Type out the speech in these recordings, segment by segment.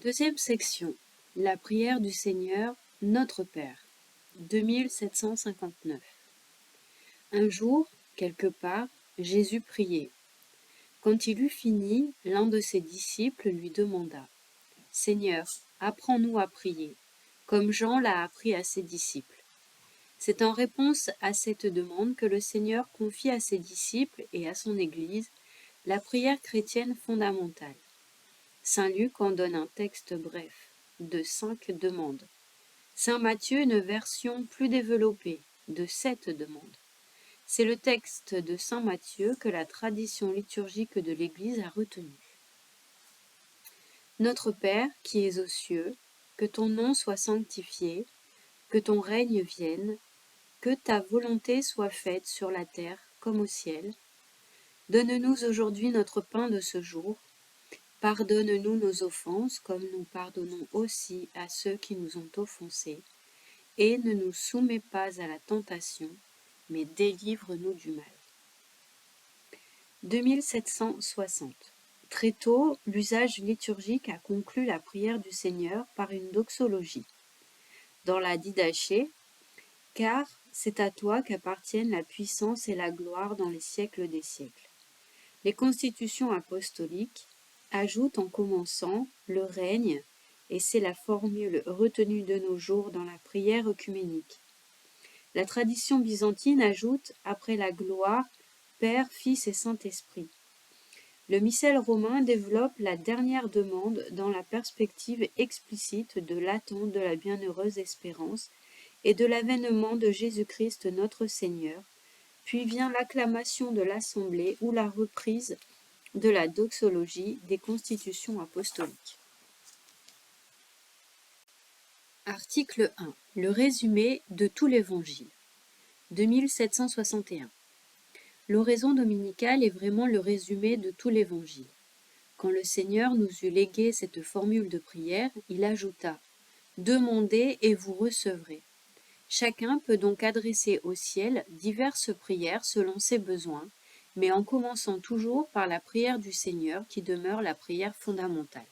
Deuxième section. La prière du Seigneur, Notre Père, 2759. Un jour, quelque part, Jésus priait. Quand il eut fini, l'un de ses disciples lui demanda « Seigneur, apprends-nous à prier, comme Jean l'a appris à ses disciples. » C'est en réponse à cette demande que le Seigneur confie à ses disciples et à son Église la prière chrétienne fondamentale. Saint Luc en donne un texte bref, de 5 demandes. Saint Matthieu une version plus développée, de 7 demandes. C'est le texte de Saint Matthieu que la tradition liturgique de l'Église a retenu. Notre Père qui es aux cieux, que ton nom soit sanctifié, que ton règne vienne, que ta volonté soit faite sur la terre comme au ciel. Donne-nous aujourd'hui notre pain de ce jour. Pardonne-nous nos offenses comme nous pardonnons aussi à ceux qui nous ont offensés. Et ne nous soumets pas à la tentation, mais délivre-nous du mal. 2760. Très tôt, l'usage liturgique a conclu la prière du Seigneur par une doxologie. Dans la Didaché, car c'est à toi qu'appartiennent la puissance et la gloire dans les siècles des siècles. Les constitutions apostoliques ajoutent en commençant le règne, et c'est la formule retenue de nos jours dans la prière œcuménique. La tradition byzantine ajoute, après la gloire, Père, Fils et Saint-Esprit. Le missel romain développe la dernière demande dans la perspective explicite de l'attente de la bienheureuse espérance et de l'avènement de Jésus-Christ notre Seigneur, puis vient l'acclamation de l'Assemblée ou la reprise de la doxologie des constitutions apostoliques. Article 1. Le résumé de tout l'Évangile. 2761. L'oraison dominicale est vraiment le résumé de tout l'Évangile. Quand le Seigneur nous eut légué cette formule de prière, il ajouta « Demandez et vous recevrez ». Chacun peut donc adresser au ciel diverses prières selon ses besoins, mais en commençant toujours par la prière du Seigneur qui demeure la prière fondamentale.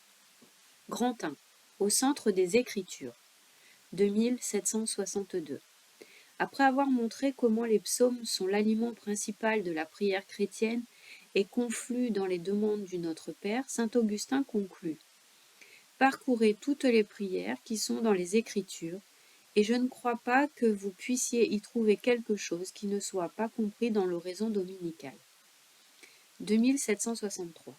Grand 1. Au centre des Écritures. 2762. Après avoir montré comment les psaumes sont l'aliment principal de la prière chrétienne et confluent dans les demandes du Notre Père, saint Augustin conclut « Parcourez toutes les prières qui sont dans les Écritures, et je ne crois pas que vous puissiez y trouver quelque chose qui ne soit pas compris dans l'oraison dominicale. » 2763.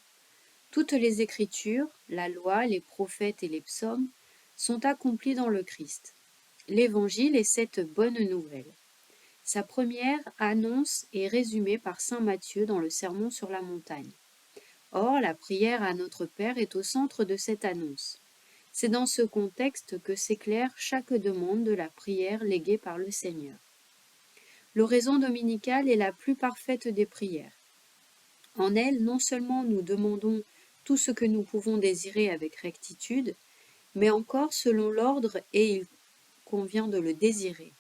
Toutes les Écritures, la loi, les prophètes et les psaumes, sont accomplies dans le Christ. L'Évangile est cette bonne nouvelle. Sa première annonce est résumée par saint Matthieu dans le Sermon sur la montagne. Or, la prière à notre Père est au centre de cette annonce. C'est dans ce contexte que s'éclaire chaque demande de la prière léguée par le Seigneur. L'oraison dominicale est la plus parfaite des prières. En elle, non seulement nous demandons tout ce que nous pouvons désirer avec rectitude, mais encore selon l'ordre et il convient de le désirer.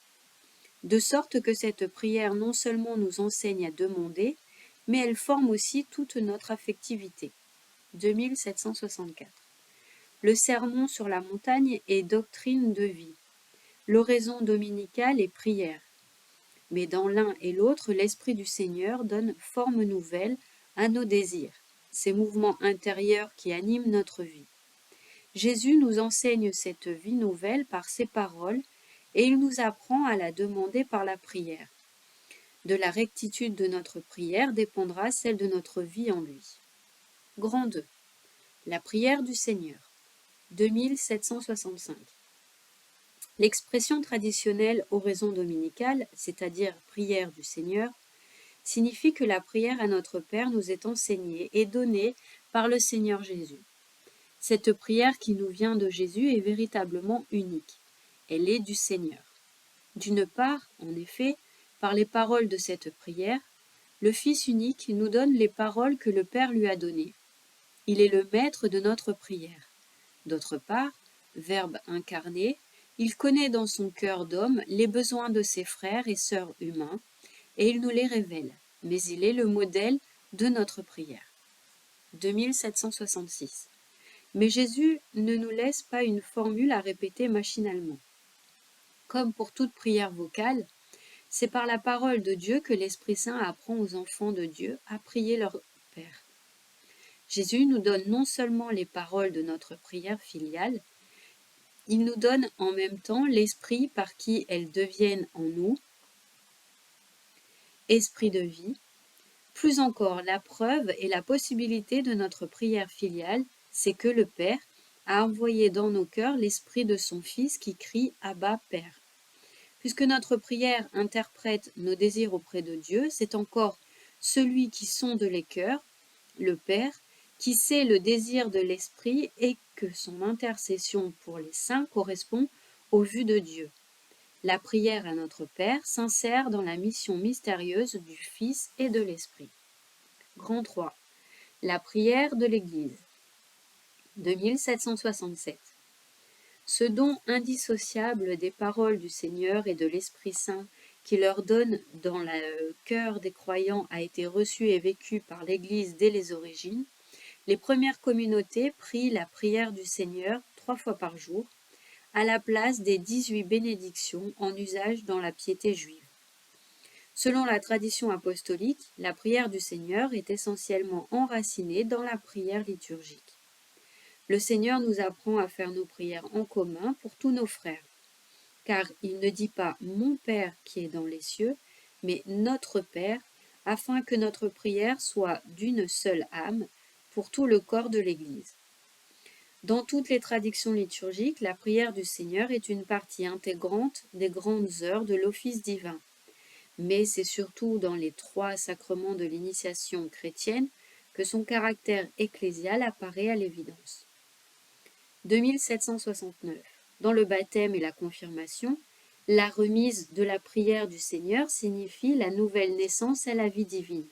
De sorte que cette prière non seulement nous enseigne à demander, mais elle forme aussi toute notre affectivité. 2764. Le sermon sur la montagne est doctrine de vie. L'oraison dominicale est prière. Mais dans l'un et l'autre, l'Esprit du Seigneur donne forme nouvelle à nos désirs, ces mouvements intérieurs qui animent notre vie. Jésus nous enseigne cette vie nouvelle par ses paroles et il nous apprend à la demander par la prière. De la rectitude de notre prière dépendra celle de notre vie en lui. Grand 2. La prière du Seigneur. 2765. L'expression traditionnelle oraison dominicale, c'est-à-dire prière du Seigneur, signifie que la prière à notre Père nous est enseignée et donnée par le Seigneur Jésus. Cette prière qui nous vient de Jésus est véritablement unique. Elle est du Seigneur. D'une part, en effet, par les paroles de cette prière, le Fils unique nous donne les paroles que le Père lui a données. Il est le maître de notre prière. D'autre part, Verbe incarné, il connaît dans son cœur d'homme les besoins de ses frères et sœurs humains, et il nous les révèle, mais il est le modèle de notre prière. 2766. Mais Jésus ne nous laisse pas une formule à répéter machinalement. Comme pour toute prière vocale, c'est par la parole de Dieu que l'Esprit Saint apprend aux enfants de Dieu à prier leur Père. Jésus nous donne non seulement les paroles de notre prière filiale, il nous donne en même temps l'esprit par qui elles deviennent en nous, esprit de vie. Plus encore, la preuve et la possibilité de notre prière filiale, c'est que le Père a envoyé dans nos cœurs l'esprit de son Fils qui crie « Abba, Père ». Puisque notre prière interprète nos désirs auprès de Dieu, c'est encore celui qui sonde les cœurs, le Père, qui sait le désir de l'Esprit et que son intercession pour les saints correspond aux vues de Dieu. La prière à notre Père s'insère dans la mission mystérieuse du Fils et de l'Esprit. Grand 3. La prière de l'Église. 2767. Ce don indissociable des paroles du Seigneur et de l'Esprit Saint qui leur donne dans le cœur des croyants a été reçu et vécu par l'Église dès les origines. Les premières communautés prient la prière du Seigneur 3 fois par jour, à la place des 18 bénédictions en usage dans la piété juive. Selon la tradition apostolique, la prière du Seigneur est essentiellement enracinée dans la prière liturgique. Le Seigneur nous apprend à faire nos prières en commun pour tous nos frères, car il ne dit pas « mon Père qui est dans les cieux », mais « notre Père », afin que notre prière soit d'une seule âme pour tout le corps de l'Église. Dans toutes les traditions liturgiques, la prière du Seigneur est une partie intégrante des grandes heures de l'office divin, mais c'est surtout dans les 3 sacrements de l'initiation chrétienne que son caractère ecclésial apparaît à l'évidence. 2769. Dans le baptême et la confirmation, la remise de la prière du Seigneur signifie la nouvelle naissance à la vie divine.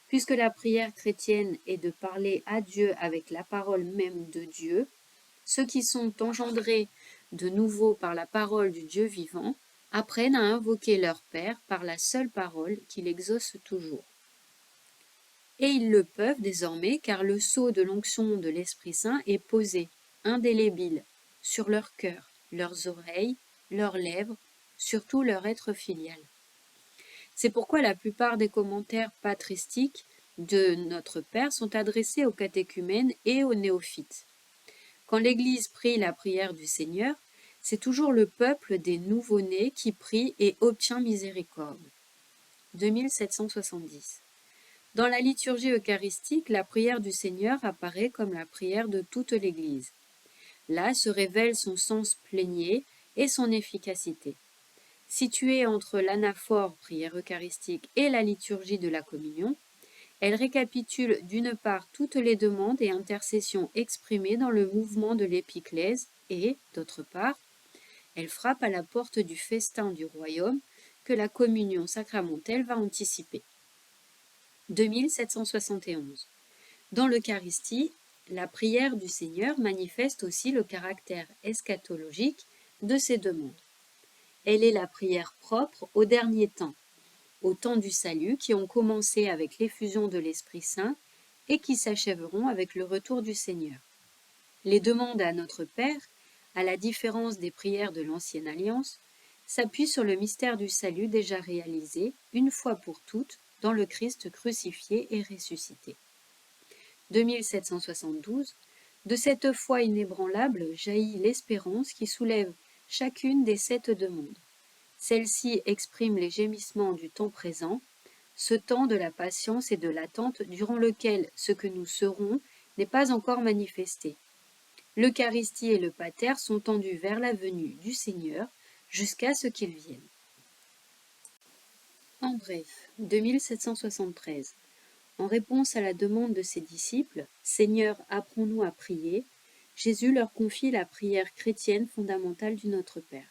Puisque la prière chrétienne est de parler à Dieu avec la parole même de Dieu, ceux qui sont engendrés de nouveau par la parole du Dieu vivant apprennent à invoquer leur Père par la seule parole qu'il exauce toujours. Et ils le peuvent désormais car le sceau de l'onction de l'Esprit Saint est posé, indélébile, sur leur cœur, leurs oreilles, leurs lèvres, surtout leur être filial. C'est pourquoi la plupart des commentaires patristiques de notre Père sont adressés aux catéchumènes et aux néophytes. Quand l'Église prie la prière du Seigneur, c'est toujours le peuple des nouveau-nés qui prie et obtient miséricorde. 2770. Dans la liturgie eucharistique, la prière du Seigneur apparaît comme la prière de toute l'Église. Là se révèle son sens plénier et son efficacité. Située entre l'anaphore, prière eucharistique, et la liturgie de la communion, elle récapitule d'une part toutes les demandes et intercessions exprimées dans le mouvement de l'épiclèse et, d'autre part, elle frappe à la porte du festin du royaume que la communion sacramentelle va anticiper. 2771. Dans l'Eucharistie, la prière du Seigneur manifeste aussi le caractère eschatologique de ses demandes. Elle est la prière propre au dernier temps, au temps du salut qui ont commencé avec l'effusion de l'Esprit Saint et qui s'achèveront avec le retour du Seigneur. Les demandes à notre Père, à la différence des prières de l'Ancienne Alliance, s'appuient sur le mystère du salut déjà réalisé, une fois pour toutes, dans le Christ crucifié et ressuscité. 2772. De cette foi inébranlable jaillit l'espérance qui soulève chacune des 7 demandes. Celle-ci exprime les gémissements du temps présent, ce temps de la patience et de l'attente durant lequel ce que nous serons n'est pas encore manifesté. L'Eucharistie et le Pater sont tendus vers la venue du Seigneur jusqu'à ce qu'il vienne. En bref, 2773. En réponse à la demande de ses disciples, « Seigneur, apprends-nous à prier », Jésus leur confie la prière chrétienne fondamentale du Notre Père.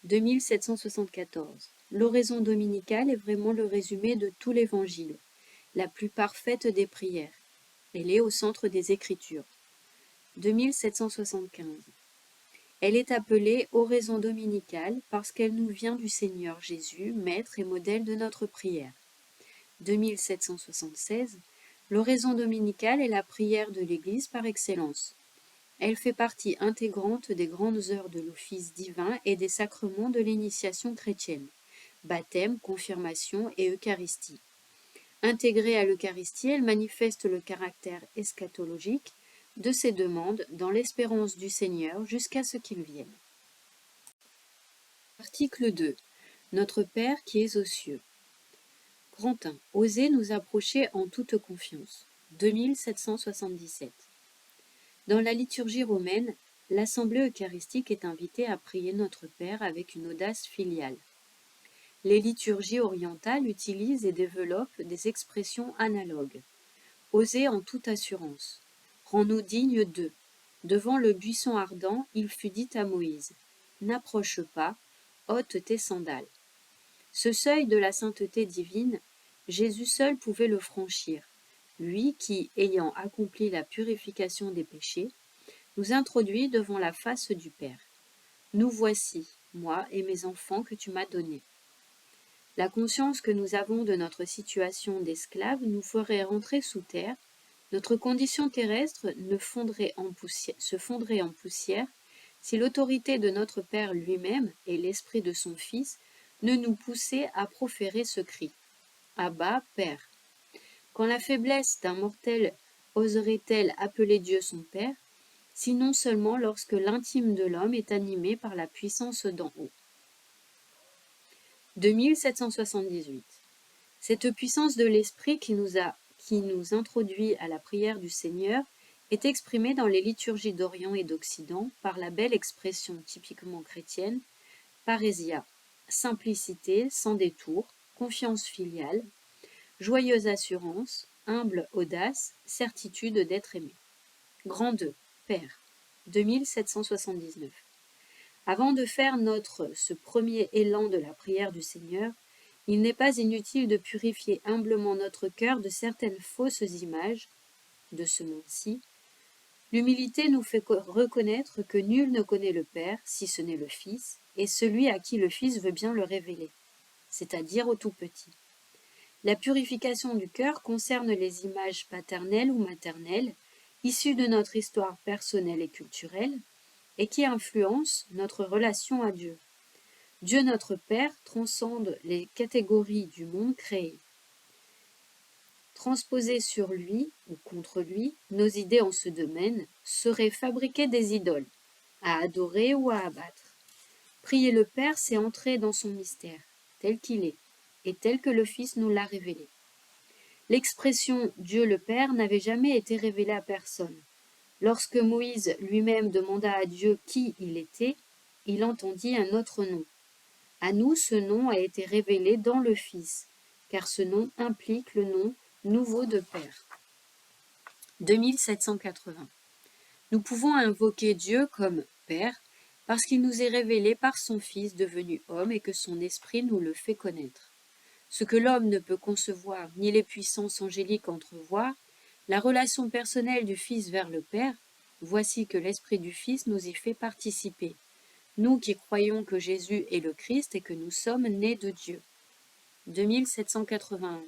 2774. L'oraison dominicale est vraiment le résumé de tout l'Évangile, la plus parfaite des prières. Elle est au centre des Écritures. 2775. Elle est appelée oraison dominicale parce qu'elle nous vient du Seigneur Jésus, maître et modèle de notre prière. 2776. L'oraison dominicale est la prière de l'Église par excellence. Elle fait partie intégrante des grandes heures de l'office divin et des sacrements de l'initiation chrétienne, baptême, confirmation et Eucharistie. Intégrée à l'Eucharistie, elle manifeste le caractère eschatologique de ses demandes dans l'espérance du Seigneur jusqu'à ce qu'il vienne. Article 2. Notre Père qui es aux cieux. Grand 1. Osez nous approcher en toute confiance. 2777. Dans la liturgie romaine, l'Assemblée eucharistique est invitée à prier notre Père avec une audace filiale. Les liturgies orientales utilisent et développent des expressions analogues. Osez en toute assurance. Rends-nous dignes d'eux. Devant le buisson ardent, il fut dit à Moïse : N'approche pas, ôte tes sandales. Ce seuil de la sainteté divine, Jésus seul pouvait le franchir, lui qui, ayant accompli la purification des péchés, nous introduit devant la face du Père. Nous voici, moi et mes enfants que tu m'as donnés. La conscience que nous avons de notre situation d'esclave nous ferait rentrer sous terre, notre condition terrestre se fondrait en poussière si l'autorité de notre Père lui-même et l'esprit de son Fils ne nous poussaient à proférer ce cri. Abba, Père. Quand la faiblesse d'un mortel oserait-elle appeler Dieu son Père, sinon seulement lorsque l'intime de l'homme est animé par la puissance d'en haut. 2778. Cette puissance de l'Esprit qui nous introduit à la prière du Seigneur est exprimée dans les liturgies d'Orient et d'Occident par la belle expression typiquement chrétienne, parésia, simplicité sans détour, confiance filiale, joyeuse assurance, humble audace, certitude d'être aimé. Grand 2, Père, 2779. Avant de faire ce premier élan de la prière du Seigneur, il n'est pas inutile de purifier humblement notre cœur de certaines fausses images de ce monde-ci. L'humilité nous fait reconnaître que nul ne connaît le Père, si ce n'est le Fils, et celui à qui le Fils veut bien le révéler, c'est-à-dire au tout-petit. La purification du cœur concerne les images paternelles ou maternelles, issues de notre histoire personnelle et culturelle, et qui influencent notre relation à Dieu. Dieu notre Père transcende les catégories du monde créé. Transposer sur lui ou contre lui nos idées en ce domaine serait fabriquer des idoles, à adorer ou à abattre. Prier le Père, c'est entrer dans son mystère, tel qu'il est, et tel que le Fils nous l'a révélé. L'expression Dieu le Père n'avait jamais été révélée à personne. Lorsque Moïse lui-même demanda à Dieu qui il était, il entendit un autre nom. À nous, ce nom a été révélé dans le Fils, car ce nom implique le nom nouveau de Père. 2780. Nous pouvons invoquer Dieu comme Père parce qu'il nous est révélé par son Fils devenu homme et que son esprit nous le fait connaître. Ce que l'homme ne peut concevoir ni les puissances angéliques entrevoir, la relation personnelle du Fils vers le Père, voici que l'esprit du Fils nous y fait participer. Nous qui croyons que Jésus est le Christ et que nous sommes nés de Dieu. 2781.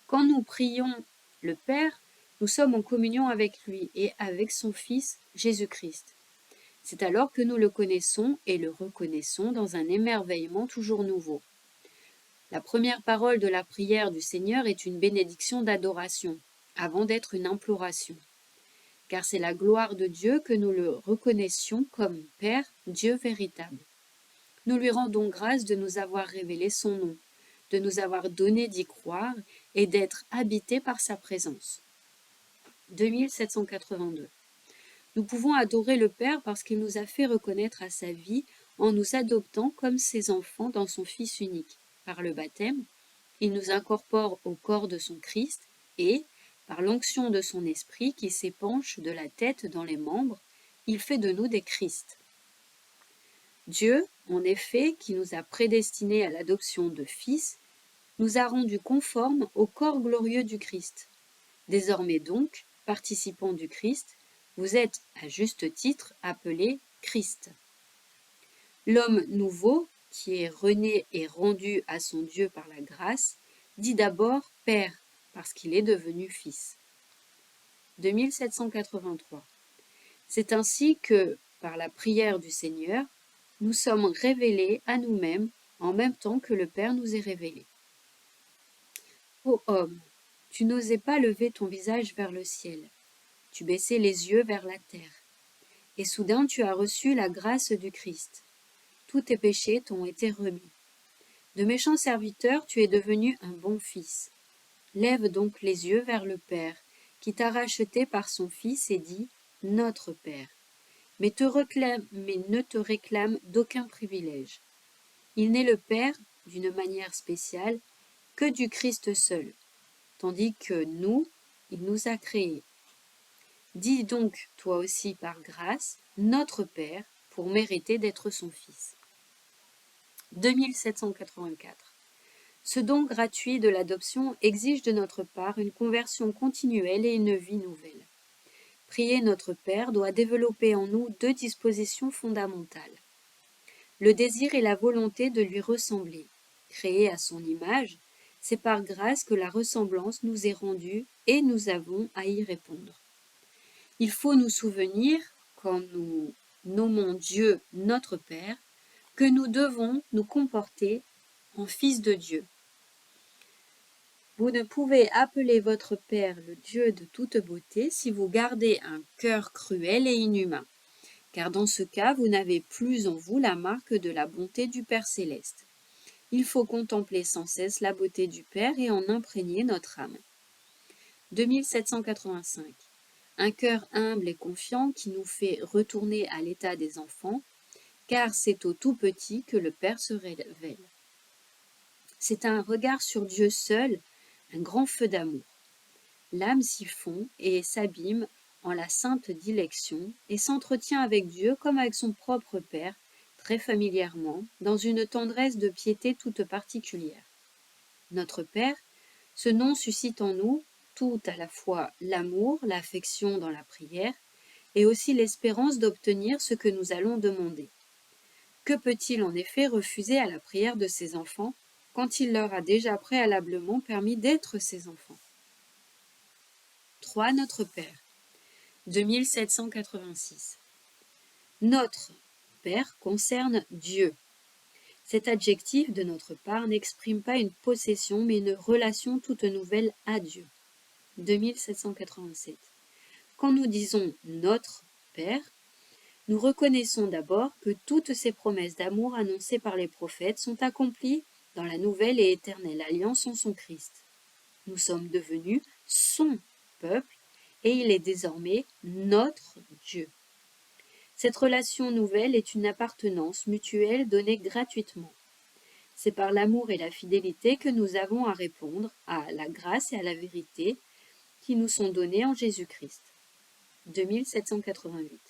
Quand nous prions le Père, nous sommes en communion avec lui et avec son Fils Jésus-Christ. C'est alors que nous le connaissons et le reconnaissons dans un émerveillement toujours nouveau. La première parole de la prière du Seigneur est une bénédiction d'adoration, avant d'être une imploration. Car c'est la gloire de Dieu que nous le reconnaissions comme Père, Dieu véritable. Nous lui rendons grâce de nous avoir révélé son nom, de nous avoir donné d'y croire et d'être habités par sa présence. 2782. Nous pouvons adorer le Père parce qu'il nous a fait reconnaître à sa vie en nous adoptant comme ses enfants dans son Fils unique. Par le baptême, il nous incorpore au corps de son Christ et, par l'onction de son esprit qui s'épanche de la tête dans les membres, il fait de nous des Christ. Dieu, en effet, qui nous a prédestinés à l'adoption de fils, nous a rendus conformes au corps glorieux du Christ. Désormais donc, participants du Christ, vous êtes, à juste titre, appelés Christ. L'homme nouveau, qui est rené et rendu à son Dieu par la grâce, dit d'abord Père, parce qu'il est devenu Fils. 2783. C'est ainsi que, par la prière du Seigneur, nous sommes révélés à nous-mêmes en même temps que le Père nous est révélé. Ô homme, tu n'osais pas lever ton visage vers le ciel, tu baissais les yeux vers la terre, et soudain tu as reçu la grâce du Christ. Tous tes péchés t'ont été remis. De méchant serviteur, tu es devenu un bon fils. Lève donc les yeux vers le Père, qui t'a racheté par son Fils et dit « Notre Père ». Mais ne te réclame d'aucun privilège. Il n'est le Père, d'une manière spéciale, que du Christ seul, tandis que nous, il nous a créés. Dis donc, toi aussi par grâce, notre Père, pour mériter d'être son Fils. 2784. Ce don gratuit de l'adoption exige de notre part une conversion continuelle et une vie nouvelle. Prier notre Père doit développer en nous deux dispositions fondamentales. Le désir et la volonté de lui ressembler. Créé à son image, c'est par grâce que la ressemblance nous est rendue et nous avons à y répondre. Il faut nous souvenir, quand nous nommons Dieu notre Père, que nous devons nous comporter en fils de Dieu. Vous ne pouvez appeler votre Père le Dieu de toute beauté si vous gardez un cœur cruel et inhumain, car dans ce cas, vous n'avez plus en vous la marque de la bonté du Père céleste. Il faut contempler sans cesse la beauté du Père et en imprégner notre âme. 2785. Un cœur humble et confiant qui nous fait retourner à l'état des enfants, car c'est au tout petit que le Père se révèle. C'est un regard sur Dieu seul, un grand feu d'amour. L'âme s'y fond et s'abîme en la sainte dilection et s'entretient avec Dieu comme avec son propre Père, très familièrement, dans une tendresse de piété toute particulière. Notre Père, ce nom suscite en nous tout à la fois l'amour, l'affection dans la prière, et aussi l'espérance d'obtenir ce que nous allons demander. Que peut-il en effet refuser à la prière de ses enfants quand il leur a déjà préalablement permis d'être ses enfants? 3. Notre Père. 2786. Notre Père concerne Dieu. Cet adjectif de notre part n'exprime pas une possession mais une relation toute nouvelle à Dieu. 2787. Quand nous disons notre Père, nous reconnaissons d'abord que toutes ces promesses d'amour annoncées par les prophètes sont accomplies dans la nouvelle et éternelle alliance en son Christ. Nous sommes devenus son peuple et il est désormais notre Dieu. Cette relation nouvelle est une appartenance mutuelle donnée gratuitement. C'est par l'amour et la fidélité que nous avons à répondre à la grâce et à la vérité qui nous sont données en Jésus-Christ. 2788.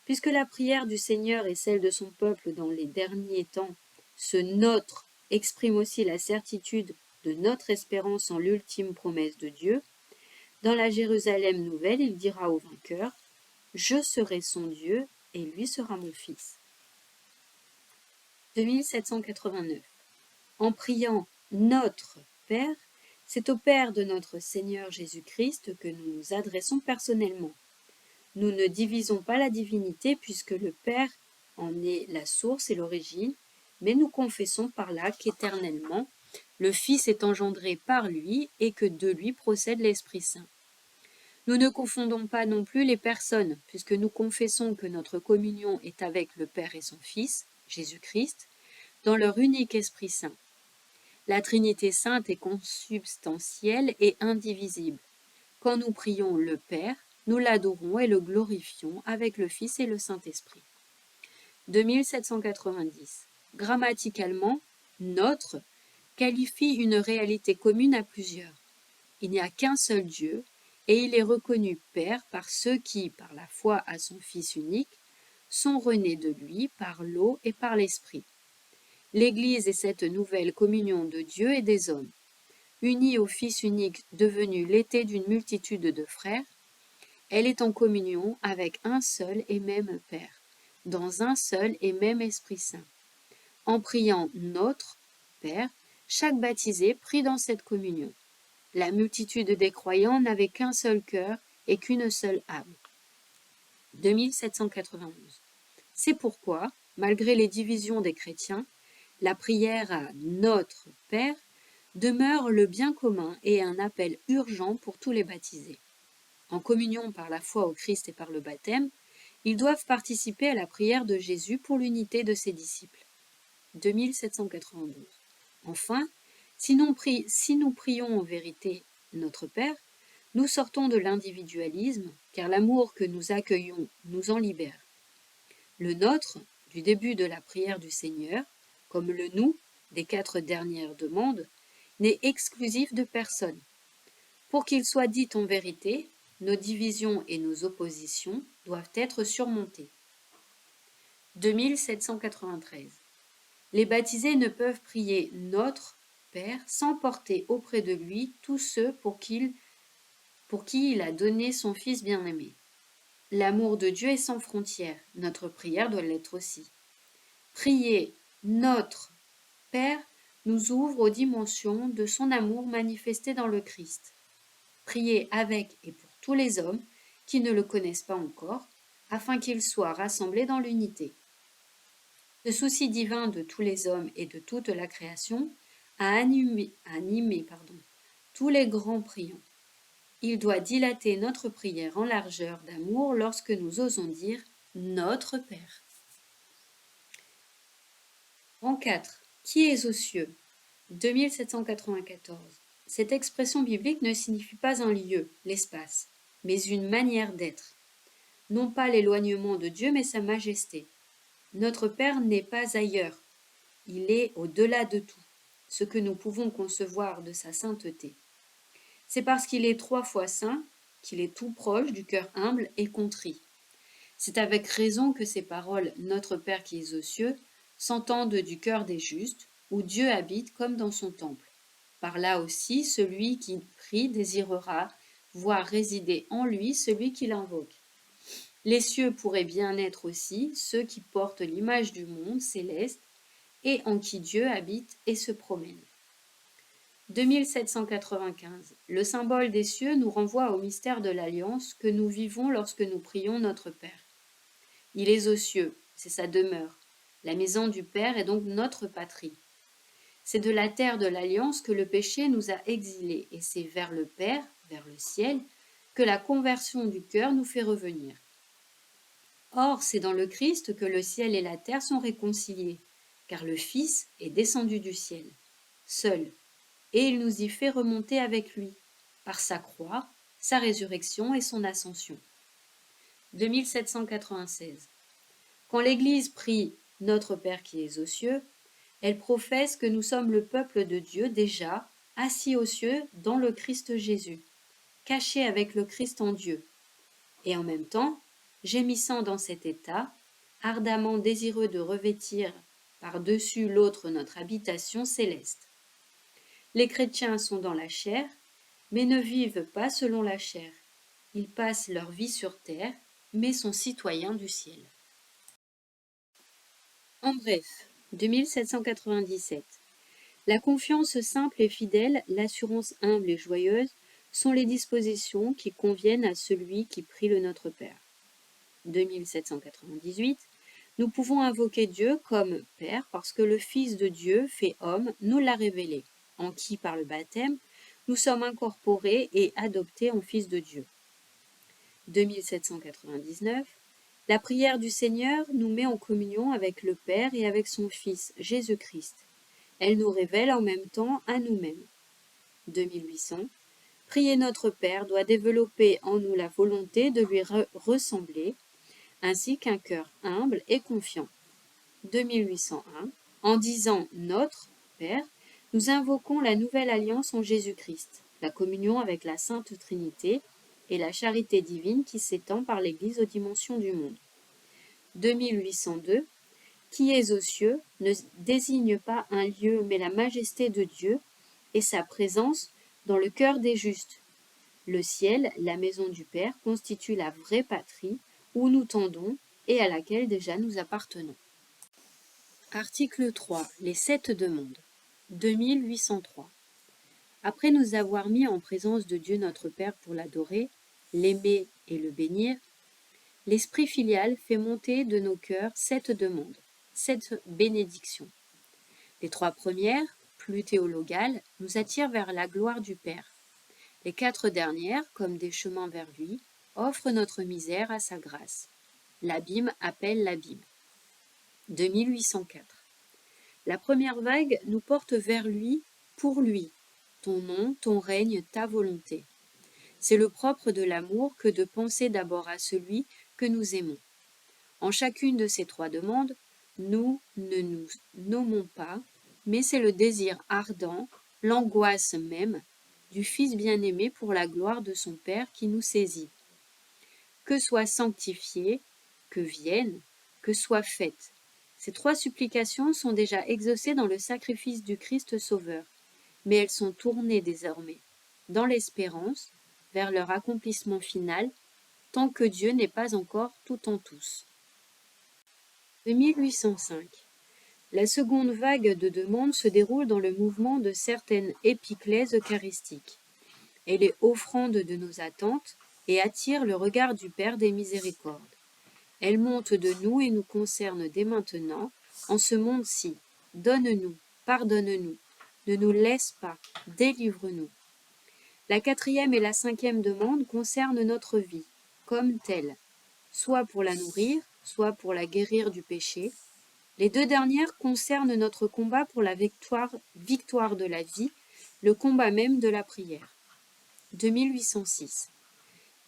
Puisque la prière du Seigneur est celle de son peuple dans les derniers temps, ce notre exprime aussi la certitude de notre espérance en l'ultime promesse de Dieu. Dans la Jérusalem nouvelle, il dira au vainqueur « Je serai son Dieu et lui sera mon fils ». 2789. En priant notre Père, c'est au Père de notre Seigneur Jésus-Christ que nous nous adressons personnellement. Nous ne divisons pas la divinité puisque le Père en est la source et l'origine, mais nous confessons par là qu'éternellement, le Fils est engendré par lui et que de lui procède l'Esprit Saint. Nous ne confondons pas non plus les personnes, puisque nous confessons que notre communion est avec le Père et son Fils, Jésus-Christ, dans leur unique Esprit Saint. La Trinité sainte est consubstantielle et indivisible. Quand nous prions le Père, nous l'adorons et le glorifions avec le Fils et le Saint-Esprit. 2790. Grammaticalement, notre qualifie une réalité commune à plusieurs. Il n'y a qu'un seul Dieu, et il est reconnu Père par ceux qui, par la foi à son Fils unique, sont renés de lui par l'eau et par l'Esprit. L'Église est cette nouvelle communion de Dieu et des hommes. Unie au Fils unique devenu l'été d'une multitude de frères, elle est en communion avec un seul et même Père, dans un seul et même Esprit Saint. En priant notre Père, chaque baptisé prie dans cette communion. La multitude des croyants n'avait qu'un seul cœur et qu'une seule âme. 2791. C'est pourquoi, malgré les divisions des chrétiens, la prière à Notre Père demeure le bien commun et un appel urgent pour tous les baptisés. En communion par la foi au Christ et par le baptême, ils doivent participer à la prière de Jésus pour l'unité de ses disciples. 2792. Enfin, si nous prions en vérité notre Père, nous sortons de l'individualisme, car l'amour que nous accueillons nous en libère. Le nôtre, du début de la prière du Seigneur, comme le nous des 4 dernières demandes, n'est exclusif de personne. Pour qu'il soit dit en vérité, nos divisions et nos oppositions doivent être surmontées. 2793. Les baptisés ne peuvent prier Notre Père sans porter auprès de lui tous ceux pour qui il a donné son Fils bien-aimé. L'amour de Dieu est sans frontières, notre prière doit l'être aussi. Prier Notre Père nous ouvre aux dimensions de son amour manifesté dans le Christ. Prier avec et pour tous les hommes qui ne le connaissent pas encore, afin qu'ils soient rassemblés dans l'unité. Le souci divin de tous les hommes et de toute la création a animé tous les grands priants. Il doit dilater notre prière en largeur d'amour lorsque nous osons dire « Notre Père ». En 4. Qui est aux cieux 2794. Cette expression biblique ne signifie pas un lieu, l'espace, mais une manière d'être. Non pas l'éloignement de Dieu, mais sa majesté. Notre Père n'est pas ailleurs, il est au-delà de tout, ce que nous pouvons concevoir de sa sainteté. C'est parce qu'il est 3 fois saint qu'il est tout proche du cœur humble et contrit. C'est avec raison que ces paroles « Notre Père qui es aux cieux » s'entendent du cœur des justes, où Dieu habite comme dans son temple. Par là aussi, celui qui prie désirera voir résider en lui celui qui l'invoque. Les cieux pourraient bien être aussi ceux qui portent l'image du monde céleste et en qui Dieu habite et se promène. 2795. Le symbole des cieux nous renvoie au mystère de l'alliance que nous vivons lorsque nous prions notre Père. Il est aux cieux, c'est sa demeure. La maison du Père est donc notre patrie. C'est de la terre de l'alliance que le péché nous a exilés, et c'est vers le Père, vers le ciel, que la conversion du cœur nous fait revenir. Or, c'est dans le Christ que le ciel et la terre sont réconciliés, car le Fils est descendu du ciel, seul, et il nous y fait remonter avec lui, par sa croix, sa résurrection et son ascension. 2796. Quand l'Église prie « Notre Père qui es aux cieux », elle professe que nous sommes le peuple de Dieu déjà, assis aux cieux dans le Christ Jésus, cachés avec le Christ en Dieu, et en même temps, gémissant dans cet état, ardemment désireux de revêtir par-dessus l'autre notre habitation céleste. Les chrétiens sont dans la chair, mais ne vivent pas selon la chair. Ils passent leur vie sur terre, mais sont citoyens du ciel. En bref, 2797. La confiance simple et fidèle, l'assurance humble et joyeuse sont les dispositions qui conviennent à celui qui prie le Notre Père. 2798. Nous pouvons invoquer Dieu comme Père parce que le Fils de Dieu, fait homme, nous l'a révélé, en qui, par le baptême, nous sommes incorporés et adoptés en Fils de Dieu. 2799. La prière du Seigneur nous met en communion avec le Père et avec son Fils, Jésus-Christ. Elle nous révèle en même temps à nous-mêmes. 2800. Prier notre Père doit développer en nous la volonté de lui ressembler, ainsi qu'un cœur humble et confiant. 2801. En disant « Notre Père », nous invoquons la nouvelle alliance en Jésus-Christ, la communion avec la Sainte Trinité et la charité divine qui s'étend par l'Église aux dimensions du monde. 2802. Qui est aux cieux ne désigne pas un lieu, mais la majesté de Dieu et sa présence dans le cœur des justes. Le ciel, la maison du Père, constitue la vraie patrie où nous tendons et à laquelle déjà nous appartenons. Article 3. Les 7 demandes. 2803. Après nous avoir mis en présence de Dieu notre Père pour l'adorer, l'aimer et le bénir, l'Esprit filial fait monter de nos cœurs 7 demandes, 7 bénédictions. Les 3 premières, plus théologales, nous attirent vers la gloire du Père. Les 4 dernières, comme des chemins vers lui, offrent notre misère à sa grâce. L'abîme appelle l'abîme. 2804. La première vague nous porte vers lui, pour lui. Ton nom, ton règne, ta volonté. C'est le propre de l'amour que de penser d'abord à celui que nous aimons. En chacune de ces 3 demandes, nous ne nous nommons pas, mais c'est le désir ardent, l'angoisse même, du Fils bien-aimé pour la gloire de son Père qui nous saisit. Que soit sanctifié, que vienne, que soit faite. Ces 3 supplications sont déjà exaucées dans le sacrifice du Christ Sauveur, mais elles sont tournées désormais, dans l'espérance, vers leur accomplissement final, tant que Dieu n'est pas encore tout en tous. De 1805. La seconde vague de demandes se déroule dans le mouvement de certaines épiclèses eucharistiques. Elle est offrande de nos attentes et attire le regard du Père des miséricordes. Elle monte de nous et nous concerne dès maintenant, en ce monde-ci. Donne-nous, pardonne-nous, ne nous laisse pas, délivre-nous. La 4e et la 5e demande concernent notre vie, comme telle, soit pour la nourrir, soit pour la guérir du péché. Les 2 dernières concernent notre combat pour la victoire de la vie, le combat même de la prière. 2806.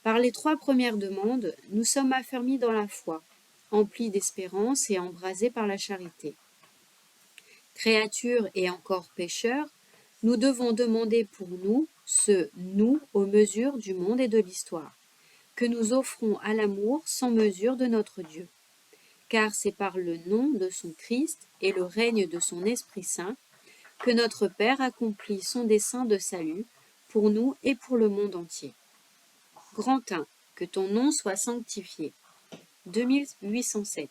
Par les 3 premières demandes, nous sommes affermis dans la foi, emplis d'espérance et embrasés par la charité. Créatures et encore pécheurs, nous devons demander pour nous ce nous aux mesures du monde et de l'histoire, que nous offrons à l'amour sans mesure de notre Dieu. Car c'est par le nom de son Christ et le règne de son Esprit Saint que notre Père accomplit son dessein de salut pour nous et pour le monde entier. Grand 1, que ton nom soit sanctifié. 2807.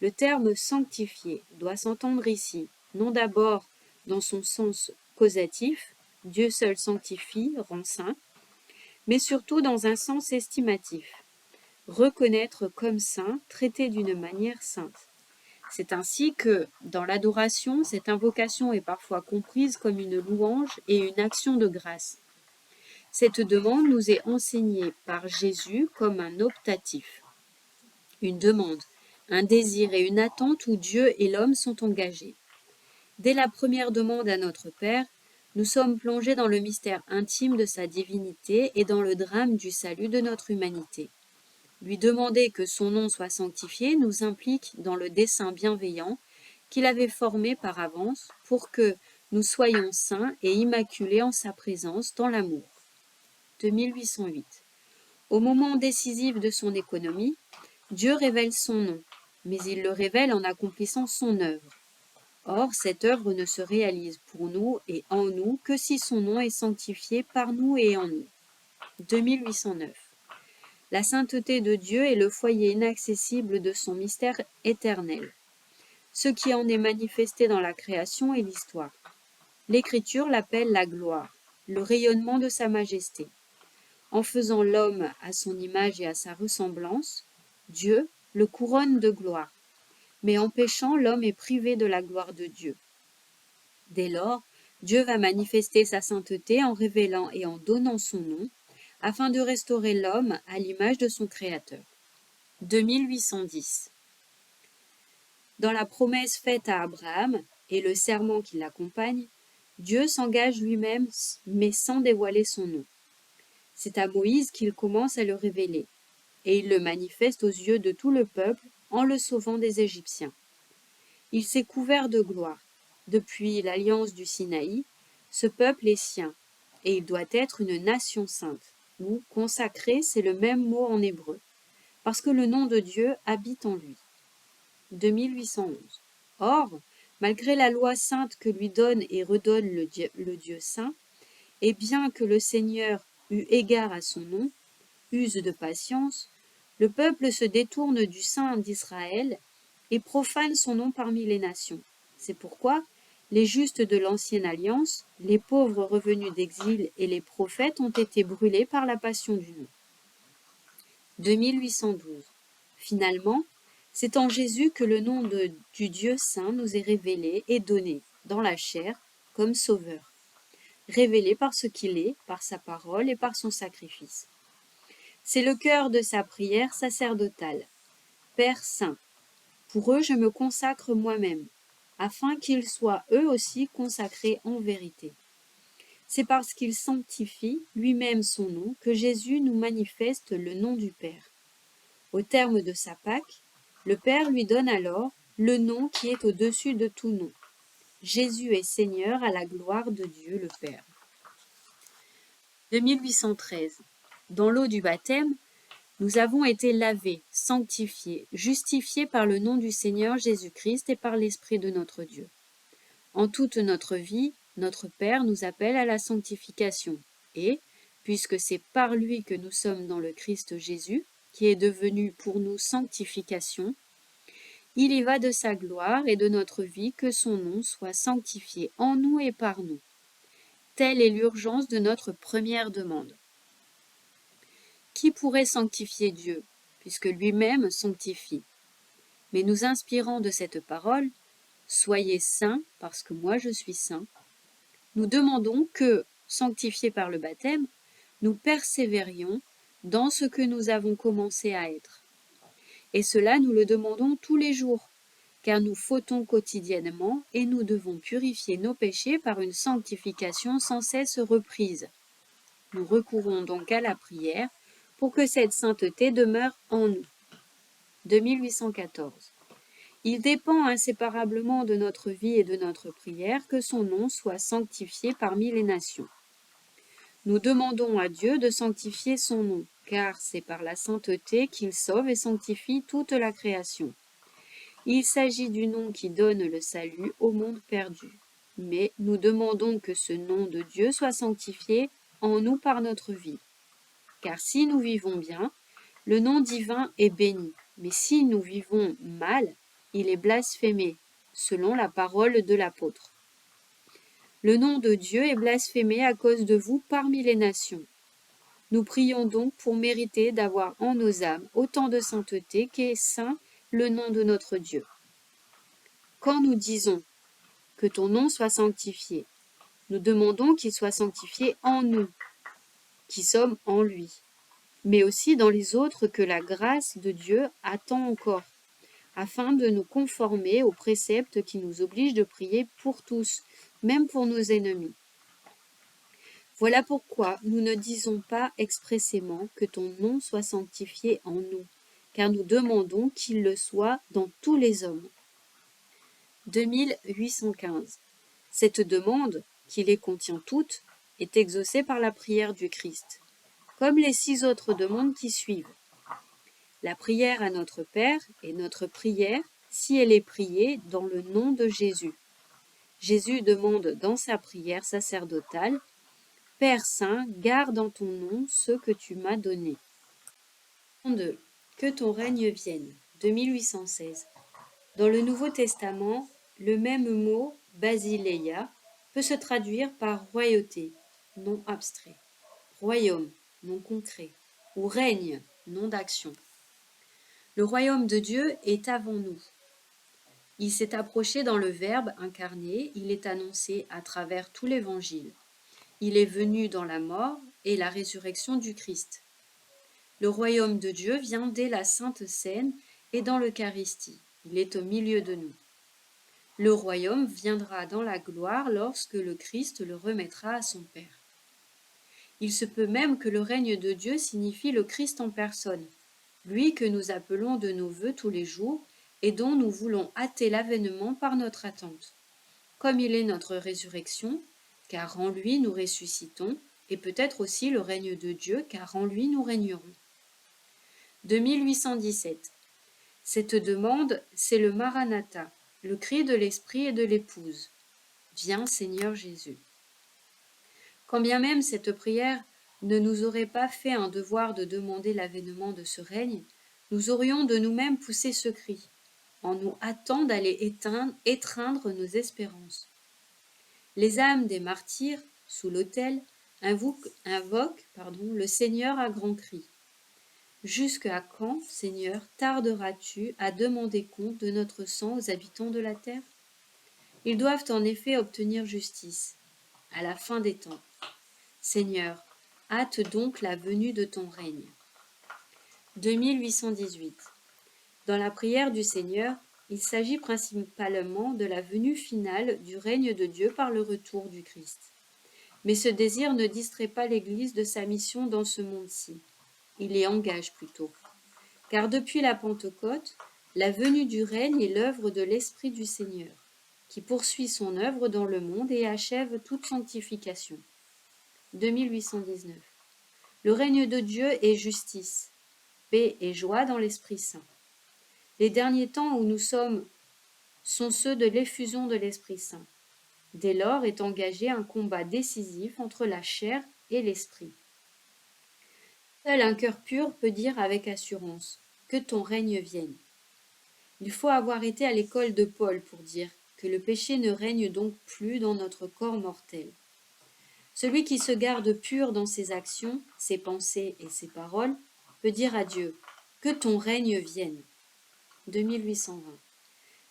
Le terme sanctifié doit s'entendre ici, non d'abord dans son sens causatif, Dieu seul sanctifie, rend saint, mais surtout dans un sens estimatif, reconnaître comme saint, traiter d'une manière sainte. C'est ainsi que, dans l'adoration, cette invocation est parfois comprise comme une louange et une action de grâce. Cette demande nous est enseignée par Jésus comme un optatif, une demande, un désir et une attente où Dieu et l'homme sont engagés. Dès la première demande à notre Père, nous sommes plongés dans le mystère intime de sa divinité et dans le drame du salut de notre humanité. Lui demander que son nom soit sanctifié nous implique dans le dessein bienveillant qu'il avait formé par avance pour que nous soyons saints et immaculés en sa présence dans l'amour. 2808. Au moment décisif de son économie, Dieu révèle son nom, mais il le révèle en accomplissant son œuvre. Or, cette œuvre ne se réalise pour nous et en nous que si son nom est sanctifié par nous et en nous. 2809. La sainteté de Dieu est le foyer inaccessible de son mystère éternel, ce qui en est manifesté dans la création et l'histoire. L'Écriture l'appelle la gloire, le rayonnement de sa majesté. En faisant l'homme à son image et à sa ressemblance, Dieu le couronne de gloire. Mais en péchant, l'homme est privé de la gloire de Dieu. Dès lors, Dieu va manifester sa sainteté en révélant et en donnant son nom, afin de restaurer l'homme à l'image de son Créateur. 2810. Dans la promesse faite à Abraham et le serment qui l'accompagne, Dieu s'engage lui-même, mais sans dévoiler son nom. C'est à Moïse qu'il commence à le révéler, et il le manifeste aux yeux de tout le peuple en le sauvant des Égyptiens. Il s'est couvert de gloire. Depuis l'alliance du Sinaï, ce peuple est sien, et il doit être une nation sainte, ou consacré, c'est le même mot en hébreu, parce que le nom de Dieu habite en lui. 2811. Or, malgré la loi sainte que lui donne et redonne le Dieu saint, et bien que le Seigneur eut égard à son nom, use de patience, le peuple se détourne du Saint d'Israël et profane son nom parmi les nations. C'est pourquoi les justes de l'ancienne alliance, les pauvres revenus d'exil et les prophètes ont été brûlés par la passion du nom. 2812. Finalement, c'est en Jésus que le nom du Dieu saint nous est révélé et donné, dans la chair, comme sauveur. Révélé par ce qu'il est, par sa parole et par son sacrifice. C'est le cœur de sa prière sacerdotale. Père saint, pour eux je me consacre moi-même, afin qu'ils soient eux aussi consacrés en vérité. C'est parce qu'il sanctifie lui-même son nom que Jésus nous manifeste le nom du Père. Au terme de sa Pâque, le Père lui donne alors le nom qui est au-dessus de tout nom. Jésus est Seigneur à la gloire de Dieu le Père. 2813. Dans l'eau du baptême, nous avons été lavés, sanctifiés, justifiés par le nom du Seigneur Jésus-Christ et par l'Esprit de notre Dieu. En toute notre vie, notre Père nous appelle à la sanctification et, puisque c'est par lui que nous sommes dans le Christ Jésus, qui est devenu pour nous sanctification, il y va de sa gloire et de notre vie que son nom soit sanctifié en nous et par nous. Telle est l'urgence de notre première demande. Qui pourrait sanctifier Dieu, puisque lui-même sanctifie? Mais nous inspirant de cette parole, soyez saints, parce que moi je suis saint, nous demandons que, sanctifiés par le baptême, nous persévérions dans ce que nous avons commencé à être. Et cela nous le demandons tous les jours, car nous fautons quotidiennement et nous devons purifier nos péchés par une sanctification sans cesse reprise. Nous recourons donc à la prière pour que cette sainteté demeure en nous. 2814. Il dépend inséparablement de notre vie et de notre prière que son nom soit sanctifié parmi les nations. Nous demandons à Dieu de sanctifier son nom, car c'est par la sainteté qu'il sauve et sanctifie toute la création. Il s'agit du nom qui donne le salut au monde perdu. Mais nous demandons que ce nom de Dieu soit sanctifié en nous par notre vie. Car si nous vivons bien, le nom divin est béni. Mais si nous vivons mal, il est blasphémé, selon la parole de l'apôtre. Le nom de Dieu est blasphémé à cause de vous parmi les nations. Nous prions donc pour mériter d'avoir en nos âmes autant de sainteté qu'est saint le nom de notre Dieu. Quand nous disons que ton nom soit sanctifié, nous demandons qu'il soit sanctifié en nous, qui sommes en lui, mais aussi dans les autres que la grâce de Dieu attend encore, afin de nous conformer aux préceptes qui nous obligent de prier pour tous, même pour nos ennemis. Voilà pourquoi nous ne disons pas expressément que ton nom soit sanctifié en nous, car nous demandons qu'il le soit dans tous les hommes. 2815. Cette demande, qui les contient toutes, est exaucée par la prière du Christ, comme les 6 autres demandes qui suivent. La prière à notre Père est notre prière si elle est priée dans le nom de Jésus. Jésus demande dans sa prière sacerdotale « Père Saint, garde en ton nom ce que tu m'as donné. » 2. Que ton règne vienne. 2816. Dans le Nouveau Testament, le même mot, basileia, peut se traduire par royauté, nom abstrait, royaume, nom concret, ou règne, nom d'action. Le royaume de Dieu est avant nous. Il s'est approché dans le Verbe incarné, il est annoncé à travers tout l'Évangile. Il est venu dans la mort et la résurrection du Christ. Le royaume de Dieu vient dès la Sainte Seine et dans l'Eucharistie. Il est au milieu de nous. Le royaume viendra dans la gloire lorsque le Christ le remettra à son Père. Il se peut même que le règne de Dieu signifie le Christ en personne, lui que nous appelons de nos vœux tous les jours et dont nous voulons hâter l'avènement par notre attente. Comme il est notre résurrection, car en lui nous ressuscitons, et peut-être aussi le règne de Dieu, car en lui nous régnerons. 2817. Cette demande, c'est le Maranatha, le cri de l'esprit et de l'épouse. Viens Seigneur Jésus. Quand bien même cette prière ne nous aurait pas fait un devoir de demander l'avènement de ce règne, nous aurions de nous-mêmes poussé ce cri, en nous hâtant d'aller étreindre nos espérances. Les âmes des martyrs, sous l'autel, invoquent le Seigneur à grands cris. Jusqu'à quand, Seigneur, tarderas-tu à demander compte de notre sang aux habitants de la terre? Ils doivent en effet obtenir justice, à la fin des temps. Seigneur, hâte donc la venue de ton règne. 2818. Dans la prière du Seigneur, il s'agit principalement de la venue finale du règne de Dieu par le retour du Christ. Mais ce désir ne distrait pas l'Église de sa mission dans ce monde-ci. Il y engage plutôt. Car depuis la Pentecôte, la venue du règne est l'œuvre de l'Esprit du Seigneur, qui poursuit son œuvre dans le monde et achève toute sanctification. 2819. Le règne de Dieu est justice, paix et joie dans l'Esprit Saint. Les derniers temps où nous sommes sont ceux de l'effusion de l'Esprit Saint. Dès lors est engagé un combat décisif entre la chair et l'esprit. Seul un cœur pur peut dire avec assurance « Que ton règne vienne ». Il faut avoir été à l'école de Paul pour dire que le péché ne règne donc plus dans notre corps mortel. Celui qui se garde pur dans ses actions, ses pensées et ses paroles peut dire à Dieu « Que ton règne vienne ». 2820.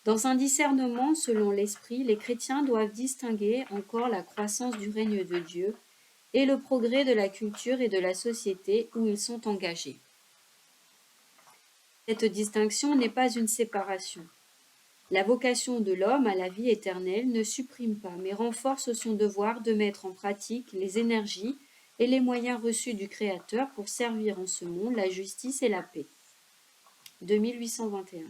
Dans un discernement selon l'esprit, les chrétiens doivent distinguer encore la croissance du règne de Dieu et le progrès de la culture et de la société où ils sont engagés. Cette distinction n'est pas une séparation. La vocation de l'homme à la vie éternelle ne supprime pas, mais renforce son devoir de mettre en pratique les énergies et les moyens reçus du Créateur pour servir en ce monde la justice et la paix. 2821.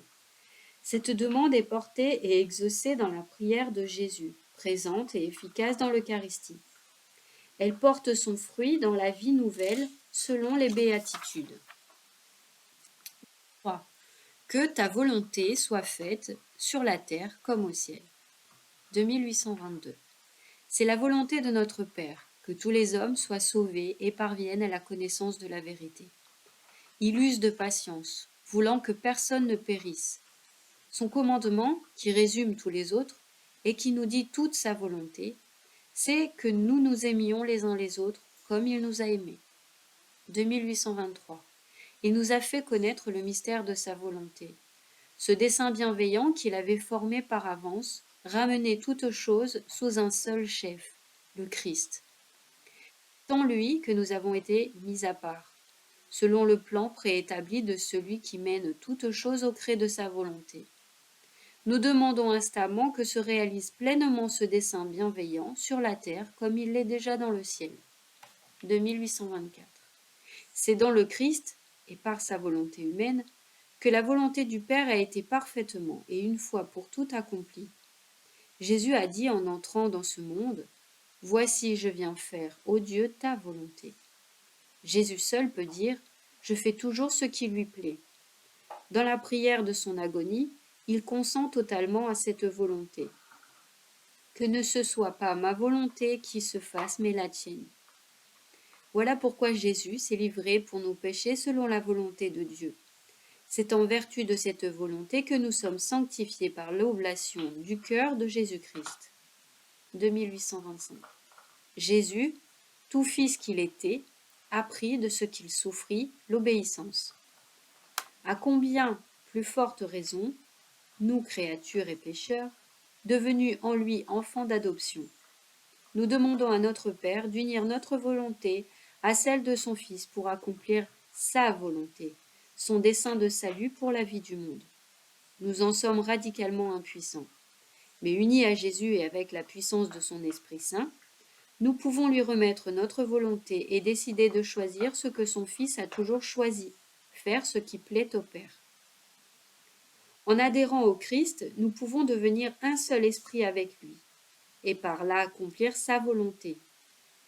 Cette demande est portée et exaucée dans la prière de Jésus, présente et efficace dans l'Eucharistie. Elle porte son fruit dans la vie nouvelle selon les béatitudes. 3. Que ta volonté soit faite sur la terre comme au ciel. 2822. C'est la volonté de notre Père que tous les hommes soient sauvés et parviennent à la connaissance de la vérité. Il use de patience, voulant que personne ne périsse. Son commandement, qui résume tous les autres et qui nous dit toute sa volonté, c'est que nous nous aimions les uns les autres comme il nous a aimés. 2823. Il nous a fait connaître le mystère de sa volonté. Ce dessein bienveillant qu'il avait formé par avance, ramenait toutes choses sous un seul chef, le Christ. C'est en lui que nous avons été mis à part, selon le plan préétabli de celui qui mène toutes choses au gré de sa volonté. Nous demandons instamment que se réalise pleinement ce dessein bienveillant sur la terre comme il l'est déjà dans le ciel. 2824. C'est dans le Christ, et par sa volonté humaine, que la volonté du Père a été parfaitement et une fois pour toutes accomplie. Jésus a dit en entrant dans ce monde, « Voici je viens faire, ô Dieu, ta volonté ». Jésus seul peut dire, « Je fais toujours ce qui lui plaît ». Dans la prière de son agonie, il consent totalement à cette volonté. Que ne ce soit pas ma volonté qui se fasse, mais la tienne. Voilà pourquoi Jésus s'est livré pour nos péchés selon la volonté de Dieu. C'est en vertu de cette volonté que nous sommes sanctifiés par l'oblation du cœur de Jésus-Christ. 2825. Jésus, tout fils qu'il était, apprit de ce qu'il souffrit l'obéissance. À combien plus forte raison, nous créatures et pécheurs, devenus en lui enfants d'adoption. Nous demandons à notre Père d'unir notre volonté à celle de son Fils pour accomplir sa volonté, son dessein de salut pour la vie du monde. Nous en sommes radicalement impuissants. Mais unis à Jésus et avec la puissance de son Esprit Saint, nous pouvons lui remettre notre volonté et décider de choisir ce que son Fils a toujours choisi, faire ce qui plaît au Père. En adhérant au Christ, nous pouvons devenir un seul esprit avec lui, et par là accomplir sa volonté.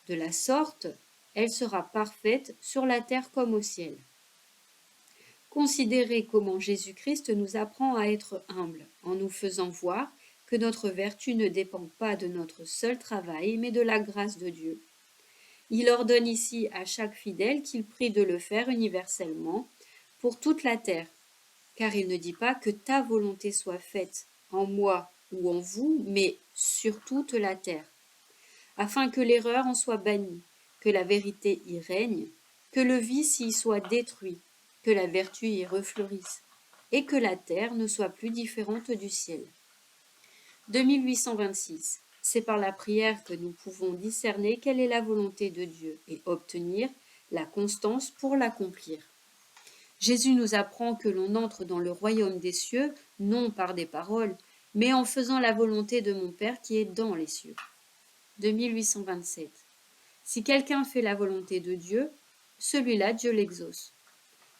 De la sorte, elle sera parfaite sur la terre comme au ciel. Considérez comment Jésus-Christ nous apprend à être humbles, en nous faisant voir que notre vertu ne dépend pas de notre seul travail, mais de la grâce de Dieu. Il ordonne ici à chaque fidèle qu'il prie de le faire universellement pour toute la terre, car il ne dit pas que ta volonté soit faite en moi ou en vous, mais sur toute la terre. afin que l'erreur en soit bannie, que la vérité y règne, que le vice y soit détruit, que la vertu y refleurisse, et que la terre ne soit plus différente du ciel. 2826. C'est par la prière que nous pouvons discerner quelle est la volonté de Dieu et obtenir la constance pour l'accomplir. Jésus nous apprend que l'on entre dans le royaume des cieux, non par des paroles, mais en faisant la volonté de mon Père qui est dans les cieux. 2827. Si quelqu'un fait la volonté de Dieu, celui-là Dieu l'exauce.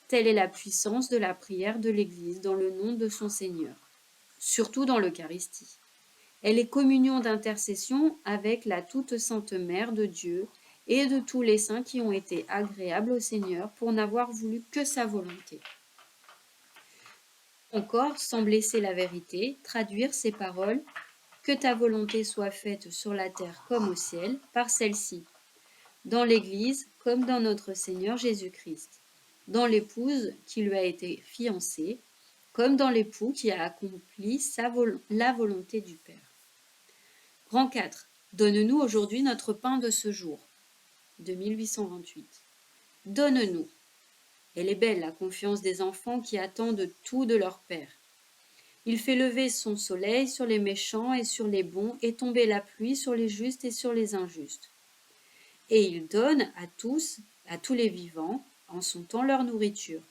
Telle est la puissance de la prière de l'Église dans le nom de son Seigneur, surtout dans l'Eucharistie. Elle est communion d'intercession avec la toute sainte Mère de Dieu et de tous les saints qui ont été agréables au Seigneur pour n'avoir voulu que sa volonté. Encore, sans blesser la vérité, traduire ces paroles « Que ta volonté soit faite sur la terre comme au ciel » par celle-ci, dans l'Église comme dans notre Seigneur Jésus-Christ, dans l'épouse qui lui a été fiancée, comme dans l'époux qui a accompli la volonté du Père. Grand 4. Donne-nous aujourd'hui notre pain de ce jour. 2828. Donne-nous. Elle est belle, la confiance des enfants qui attendent tout de leur Père. Il fait lever son soleil sur les méchants et sur les bons, et tomber la pluie sur les justes et sur les injustes. Et il donne à tous les vivants, en son temps leur nourriture.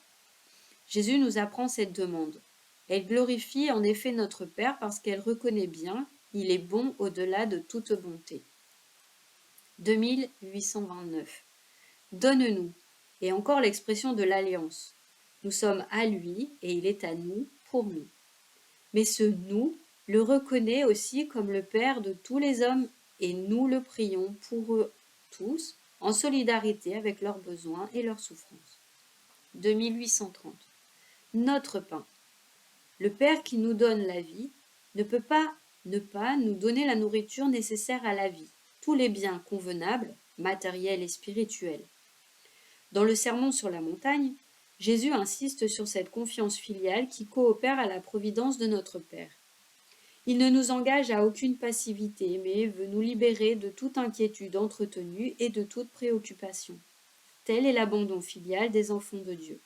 Jésus nous apprend cette demande. Elle glorifie en effet notre Père parce qu'elle reconnaît bien il est bon au-delà de toute bonté. 2829. Donne-nous, et encore l'expression de l'alliance. Nous sommes à lui et il est à nous pour nous. Mais ce nous le reconnaît aussi comme le Père de tous les hommes et nous le prions pour eux tous en solidarité avec leurs besoins et leurs souffrances. 2830. Notre pain. Le Père qui nous donne la vie ne peut pas ne pas nous donner la nourriture nécessaire à la vie, tous les biens convenables, matériels et spirituels. Dans le Sermon sur la montagne, Jésus insiste sur cette confiance filiale qui coopère à la providence de notre Père. Il ne nous engage à aucune passivité, mais veut nous libérer de toute inquiétude entretenue et de toute préoccupation. Tel est l'abandon filial des enfants de Dieu.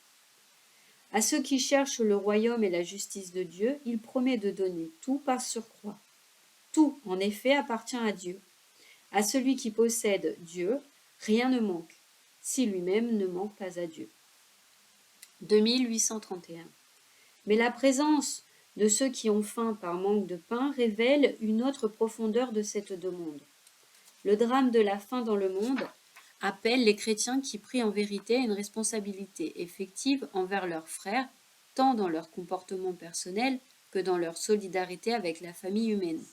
À ceux qui cherchent le royaume et la justice de Dieu, il promet de donner tout par surcroît. Tout, en effet, appartient à Dieu. À celui qui possède Dieu, rien ne manque, si lui-même ne manque pas à Dieu. 2831. Mais la présence de ceux qui ont faim par manque de pain révèle une autre profondeur de cette demande. Le drame de la faim dans le monde appelle les chrétiens qui prient en vérité à une responsabilité effective envers leurs frères, tant dans leur comportement personnel que dans leur solidarité avec la famille humaine.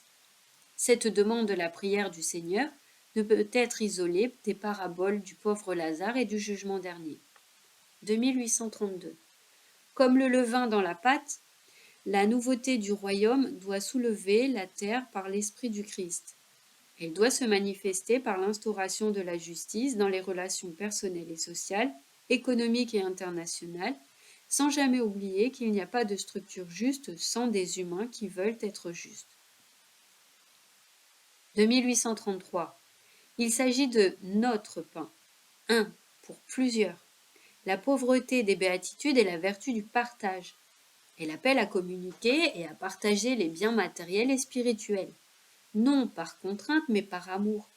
Cette demande de la prière du Seigneur ne peut être isolée des paraboles du pauvre Lazare et du jugement dernier. 2832. Comme le levain dans la pâte, la nouveauté du royaume doit soulever la terre par l'Esprit du Christ. Elle doit se manifester par l'instauration de la justice dans les relations personnelles et sociales, économiques et internationales, sans jamais oublier qu'il n'y a pas de structure juste sans des humains qui veulent être justes. 2833. Il s'agit de notre pain, un pour plusieurs. La pauvreté des béatitudes est la vertu du partage. Elle appelle à communiquer et à partager les biens matériels et spirituels, non par contrainte mais par amour,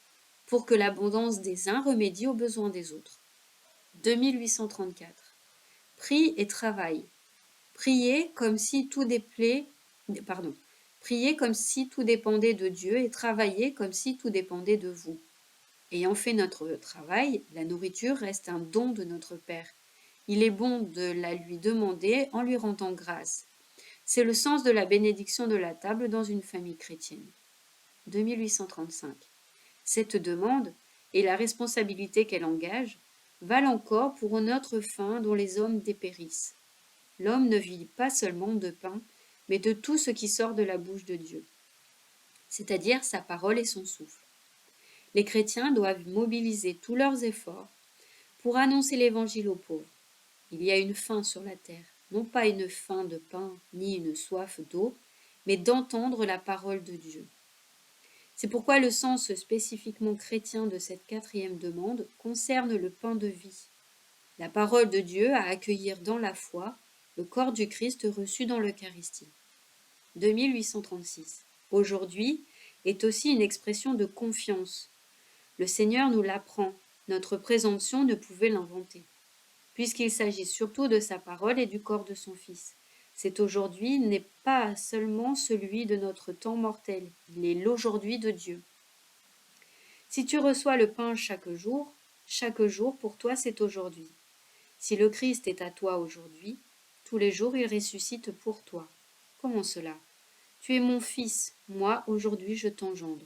pour que l'abondance des uns remédie aux besoins des autres. 2834. Prie et travaille. Priez comme si tout Priez comme si tout dépendait de Dieu et travaillez comme si tout dépendait de vous. Ayant fait notre travail, la nourriture reste un don de notre Père. Il est bon de la lui demander en lui rendant grâce. C'est le sens de la bénédiction de la table dans une famille chrétienne. 2835. Cette demande et la responsabilité qu'elle engage valent encore pour notre faim dont les hommes dépérissent. L'homme ne vit pas seulement de pain, mais de tout ce qui sort de la bouche de Dieu, c'est-à-dire sa parole et son souffle. Les chrétiens doivent mobiliser tous leurs efforts pour annoncer l'évangile aux pauvres. Il y a une faim sur la terre, non pas une faim de pain ni une soif d'eau, mais d'entendre la parole de Dieu. C'est pourquoi le sens spécifiquement chrétien de cette quatrième demande concerne le pain de vie, la parole de Dieu à accueillir dans la foi, le corps du Christ reçu dans l'Eucharistie. 2836. Aujourd'hui est aussi une expression de confiance. Le Seigneur nous l'apprend, notre présomption ne pouvait l'inventer. Puisqu'il s'agit surtout de sa parole et du corps de son Fils. Cet aujourd'hui n'est pas seulement celui de notre temps mortel, il est l'aujourd'hui de Dieu. Si tu reçois le pain chaque jour pour toi c'est aujourd'hui. Si le Christ est à toi aujourd'hui, tous les jours il ressuscite pour toi. Comment cela? Tu es mon Fils, moi aujourd'hui je t'engendre.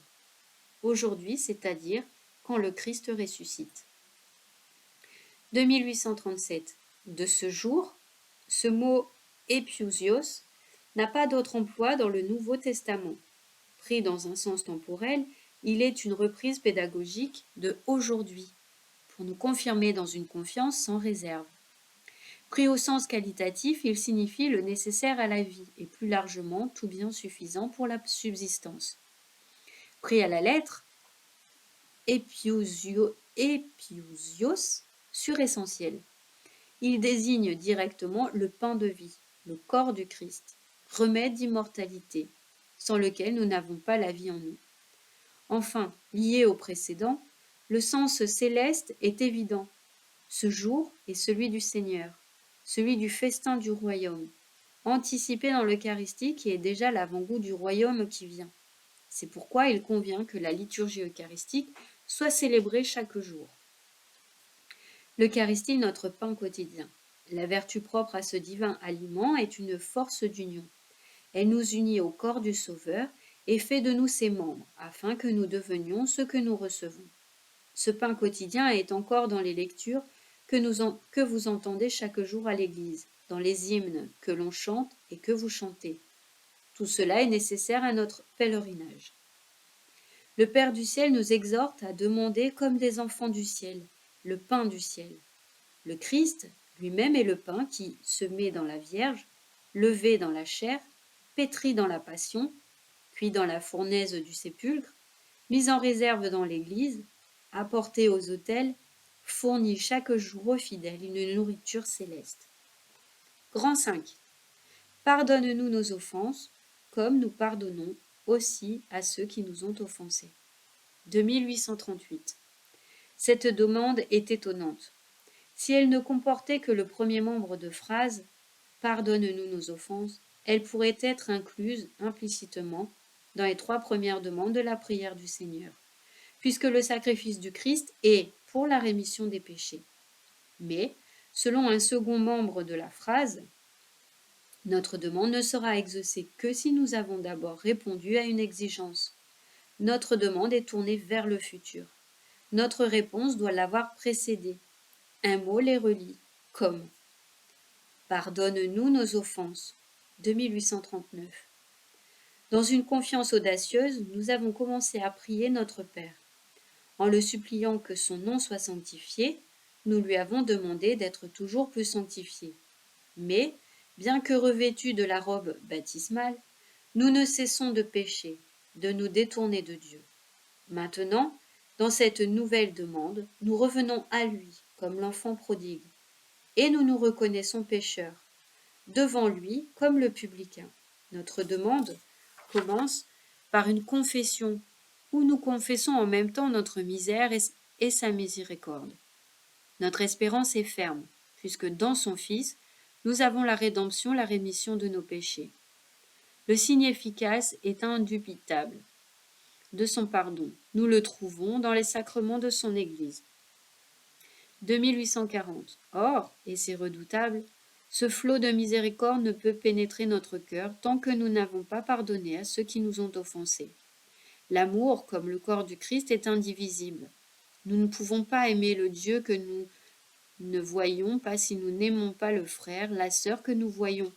Aujourd'hui, c'est-à-dire quand le Christ ressuscite. 2837. De ce jour, ce mot épiousios n'a pas d'autre emploi dans le Nouveau Testament. Pris dans un sens temporel, il est une reprise pédagogique de aujourd'hui, pour nous confirmer dans une confiance sans réserve. Pris au sens qualitatif, il signifie le nécessaire à la vie et plus largement tout bien suffisant pour la subsistance. Pris à la lettre, épiousios suressentiel. Il désigne directement le pain de vie, le corps du Christ, remède d'immortalité, sans lequel nous n'avons pas la vie en nous. Enfin, lié au précédent, le sens céleste est évident. Ce jour est celui du Seigneur, celui du festin du royaume, anticipé dans l'Eucharistie qui est déjà l'avant-goût du royaume qui vient. C'est pourquoi il convient que la liturgie eucharistique soit célébrée chaque jour. L'Eucharistie, notre pain quotidien. La vertu propre à ce divin aliment est une force d'union. Elle nous unit au corps du Sauveur et fait de nous ses membres, afin que nous devenions ce que nous recevons. Ce pain quotidien est encore dans les lectures que vous entendez chaque jour à l'Église, dans les hymnes que l'on chante et que vous chantez. Tout cela est nécessaire à notre pèlerinage. Le Père du ciel nous exhorte à demander comme des enfants du ciel, le pain du ciel. Le Christ lui-même est le pain qui, semé dans la Vierge, levé dans la chair, pétri dans la passion, cuit dans la fournaise du sépulcre, mis en réserve dans l'Église, apporté aux autels, fournit chaque jour aux fidèles une nourriture céleste. Grand 5. Pardonne-nous nos offenses, comme nous pardonnons aussi à ceux qui nous ont offensés. 2838. Cette demande est étonnante. Si elle ne comportait que le premier membre de phrase « Pardonne-nous nos offenses », elle pourrait être incluse implicitement dans les 3 premières demandes de la prière du Seigneur, puisque le sacrifice du Christ est pour la rémission des péchés. Mais, selon un second membre de la phrase, notre demande ne sera exaucée que si nous avons d'abord répondu à une exigence. Notre demande est tournée vers le futur. Notre réponse doit l'avoir précédée. Un mot les relie, comme « Pardonne-nous nos offenses » 2839. Dans une confiance audacieuse, nous avons commencé à prier notre Père. En le suppliant que son nom soit sanctifié, nous lui avons demandé d'être toujours plus sanctifié. Mais, bien que revêtus de la robe baptismale, nous ne cessons de pécher, de nous détourner de Dieu. Maintenant, dans cette nouvelle demande, nous revenons à lui, comme l'enfant prodigue, et nous nous reconnaissons pécheurs, devant lui comme le publicain. Notre demande commence par une confession, où nous confessons en même temps notre misère et sa miséricorde. Notre espérance est ferme, puisque dans son Fils, nous avons la rédemption, la rémission de nos péchés. Le signe efficace est indubitable de son pardon. Nous le trouvons dans les sacrements de son Église. 2840. Or, et c'est redoutable, ce flot de miséricorde ne peut pénétrer notre cœur tant que nous n'avons pas pardonné à ceux qui nous ont offensés. L'amour, comme le corps du Christ, est indivisible. Nous ne pouvons pas aimer le Dieu que nous ne voyons pas si nous n'aimons pas le frère, la sœur que nous voyons.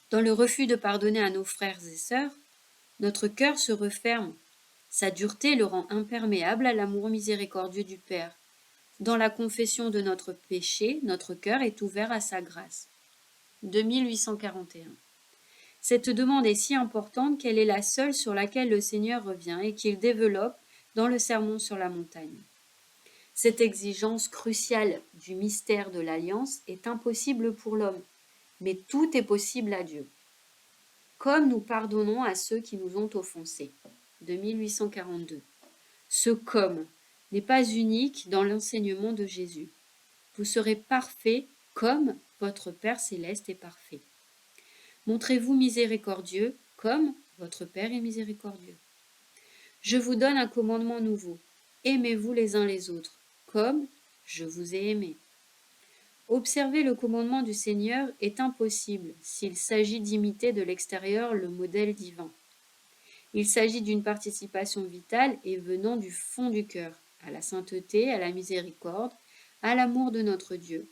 Dans le refus de pardonner à nos frères et sœurs, notre cœur se referme. Sa dureté le rend imperméable à l'amour miséricordieux du Père. Dans la confession de notre péché, notre cœur est ouvert à sa grâce. 2841. Cette demande est si importante qu'elle est la seule sur laquelle le Seigneur revient et qu'il développe dans le Sermon sur la montagne. Cette exigence cruciale du mystère de l'alliance est impossible pour l'homme, mais tout est possible à Dieu. Comme nous pardonnons à ceux qui nous ont offensés. De 1842. Ce comme n'est pas unique dans l'enseignement de Jésus. Vous serez parfaits comme votre Père céleste est parfait. Montrez-vous miséricordieux comme votre Père est miséricordieux. Je vous donne un commandement nouveau. Aimez-vous les uns les autres, comme je vous ai aimé. Observer le commandement du Seigneur est impossible s'il s'agit d'imiter de l'extérieur le modèle divin. Il s'agit d'une participation vitale et venant du fond du cœur, à la sainteté, à la miséricorde, à l'amour de notre Dieu.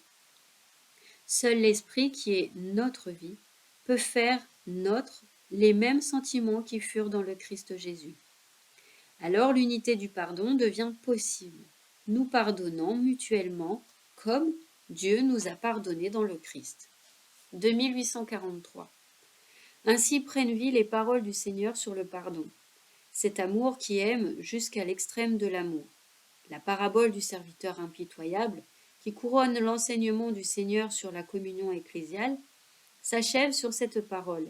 Seul l'Esprit qui est notre vie peut faire nôtres les mêmes sentiments qui furent dans le Christ Jésus. Alors l'unité du pardon devient possible. Nous pardonnons mutuellement comme Dieu nous a pardonné dans le Christ. De 1843. Ainsi prennent vie les paroles du Seigneur sur le pardon. Cet amour qui aime jusqu'à l'extrême de l'amour. La parabole du serviteur impitoyable, qui couronne l'enseignement du Seigneur sur la communion ecclésiale, s'achève sur cette parole.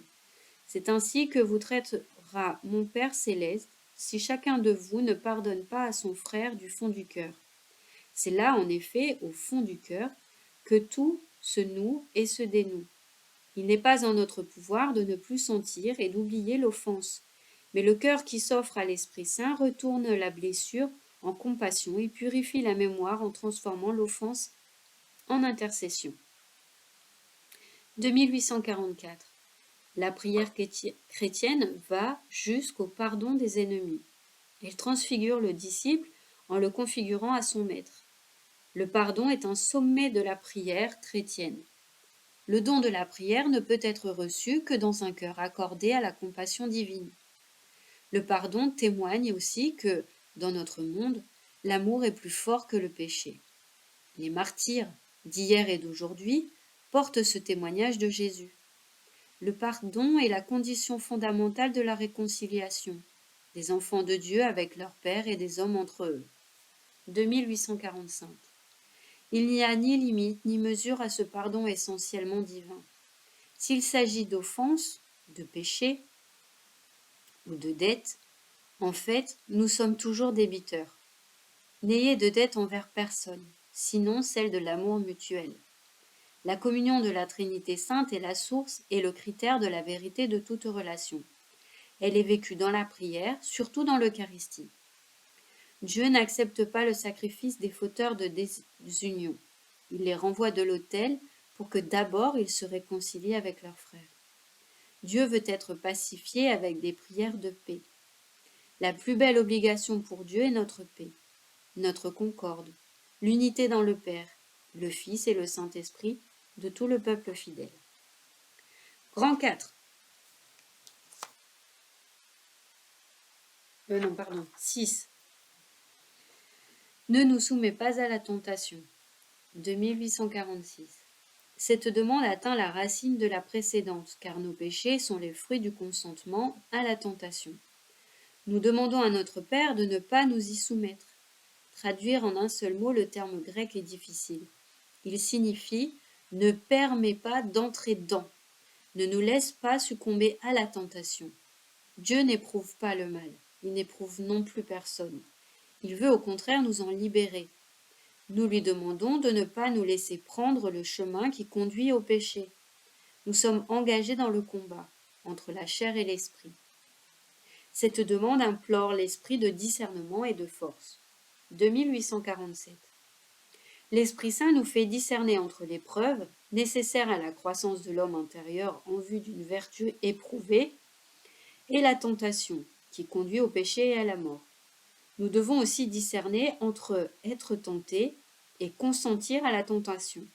C'est ainsi que vous traitera mon Père céleste, si chacun de vous ne pardonne pas à son frère du fond du cœur. C'est là, en effet, au fond du cœur, que tout se noue et se dénoue. Il n'est pas en notre pouvoir de ne plus sentir et d'oublier l'offense, mais le cœur qui s'offre à l'Esprit Saint retourne la blessure en compassion et purifie la mémoire en transformant l'offense en intercession. De 1844. La prière chrétienne va jusqu'au pardon des ennemis. Elle transfigure le disciple en le configurant à son maître. Le pardon est un sommet de la prière chrétienne. Le don de la prière ne peut être reçu que dans un cœur accordé à la compassion divine. Le pardon témoigne aussi que, dans notre monde, l'amour est plus fort que le péché. Les martyrs d'hier et d'aujourd'hui portent ce témoignage de Jésus. Le pardon est la condition fondamentale de la réconciliation, des enfants de Dieu avec leur Père et des hommes entre eux. De 1845. Il n'y a ni limite ni mesure à ce pardon essentiellement divin. S'il s'agit d'offense, de péché ou de dette, en fait, nous sommes toujours débiteurs. N'ayez de dette envers personne, sinon celle de l'amour mutuel. La communion de la Trinité sainte est la source et le critère de la vérité de toute relation. Elle est vécue dans la prière, surtout dans l'Eucharistie. Dieu n'accepte pas le sacrifice des fauteurs de désunion. Il les renvoie de l'autel pour que d'abord ils se réconcilient avec leurs frères. Dieu veut être pacifié avec des prières de paix. La plus belle obligation pour Dieu est notre paix, notre concorde, l'unité dans le Père, le Fils et le Saint-Esprit de tout le peuple fidèle. Grand 4. 6. Ne nous soumets pas à la tentation. De 1846. Cette demande atteint la racine de la précédente, car nos péchés sont les fruits du consentement à la tentation. Nous demandons à notre Père de ne pas nous y soumettre. Traduire en un seul mot le terme grec est difficile. Il signifie « ne permet pas d'entrer dans », ne nous laisse pas succomber à la tentation. Dieu n'éprouve pas le mal, il n'éprouve non plus personne. Il veut au contraire nous en libérer. Nous lui demandons de ne pas nous laisser prendre le chemin qui conduit au péché. Nous sommes engagés dans le combat entre la chair et l'esprit. Cette demande implore l'esprit de discernement et de force. De 1847. L'Esprit Saint nous fait discerner entre l'épreuve, nécessaire à la croissance de l'homme intérieur en vue d'une vertu éprouvée, et la tentation, qui conduit au péché et à la mort. Nous devons aussi discerner entre être tenté et consentir à la tentation.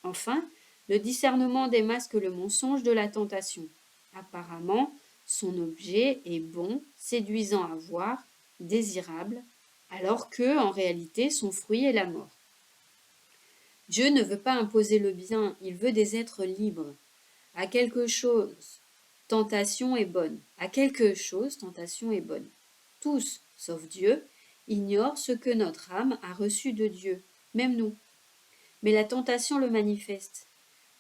Enfin, le discernement démasque le mensonge de la tentation. Apparemment, son objet est bon, séduisant à voir, désirable, alors que, en réalité, son fruit est la mort. Dieu ne veut pas imposer le bien, il veut des êtres libres. À quelque chose tentation est bonne. À quelque chose, tentation est bonne. Tous, sauf Dieu, ignorent ce que notre âme a reçu de Dieu, même nous. Mais la tentation le manifeste,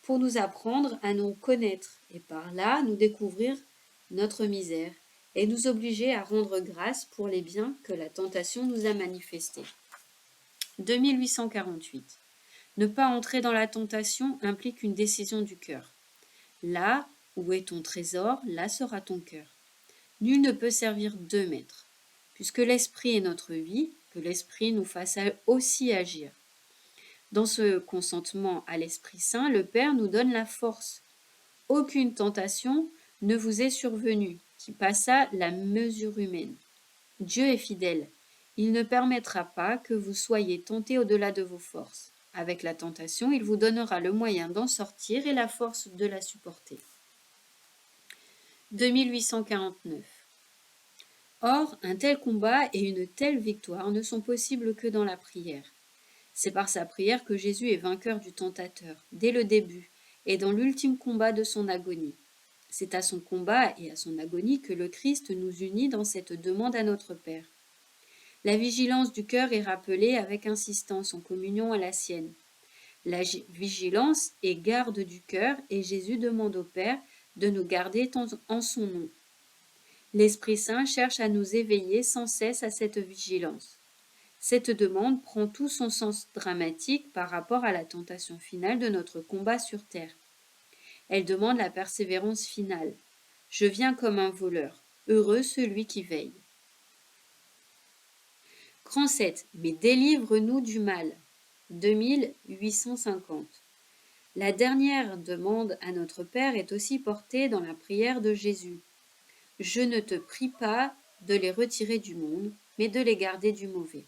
pour nous apprendre à nous connaître, et par là nous découvrir notre misère, et nous obliger à rendre grâce pour les biens que la tentation nous a manifestés. 2848. Ne pas entrer dans la tentation implique une décision du cœur. Là où est ton trésor, là sera ton cœur. Nul ne peut servir deux maîtres, puisque l'esprit est notre vie, que l'esprit nous fasse aussi agir. Dans ce consentement à l'Esprit Saint, le Père nous donne la force. Aucune tentation ne vous est survenue qui passât la mesure humaine. Dieu est fidèle. Il ne permettra pas que vous soyez tentés au-delà de vos forces. Avec la tentation, il vous donnera le moyen d'en sortir et la force de la supporter. 2849. Or, un tel combat et une telle victoire ne sont possibles que dans la prière. C'est par sa prière que Jésus est vainqueur du tentateur, dès le début, et dans l'ultime combat de son agonie. C'est à son combat et à son agonie que le Christ nous unit dans cette demande à notre Père. La vigilance du cœur est rappelée avec insistance en communion à la sienne. La vigilance est garde du cœur et Jésus demande au Père de nous garder en son nom. L'Esprit Saint cherche à nous éveiller sans cesse à cette vigilance. Cette demande prend tout son sens dramatique par rapport à la tentation finale de notre combat sur terre. Elle demande la persévérance finale. Je viens comme un voleur, heureux celui qui veille. Grand 7. Mais délivre-nous du mal. 2850. La dernière demande à notre Père est aussi portée dans la prière de Jésus. Je ne te prie pas de les retirer du monde, mais de les garder du mauvais.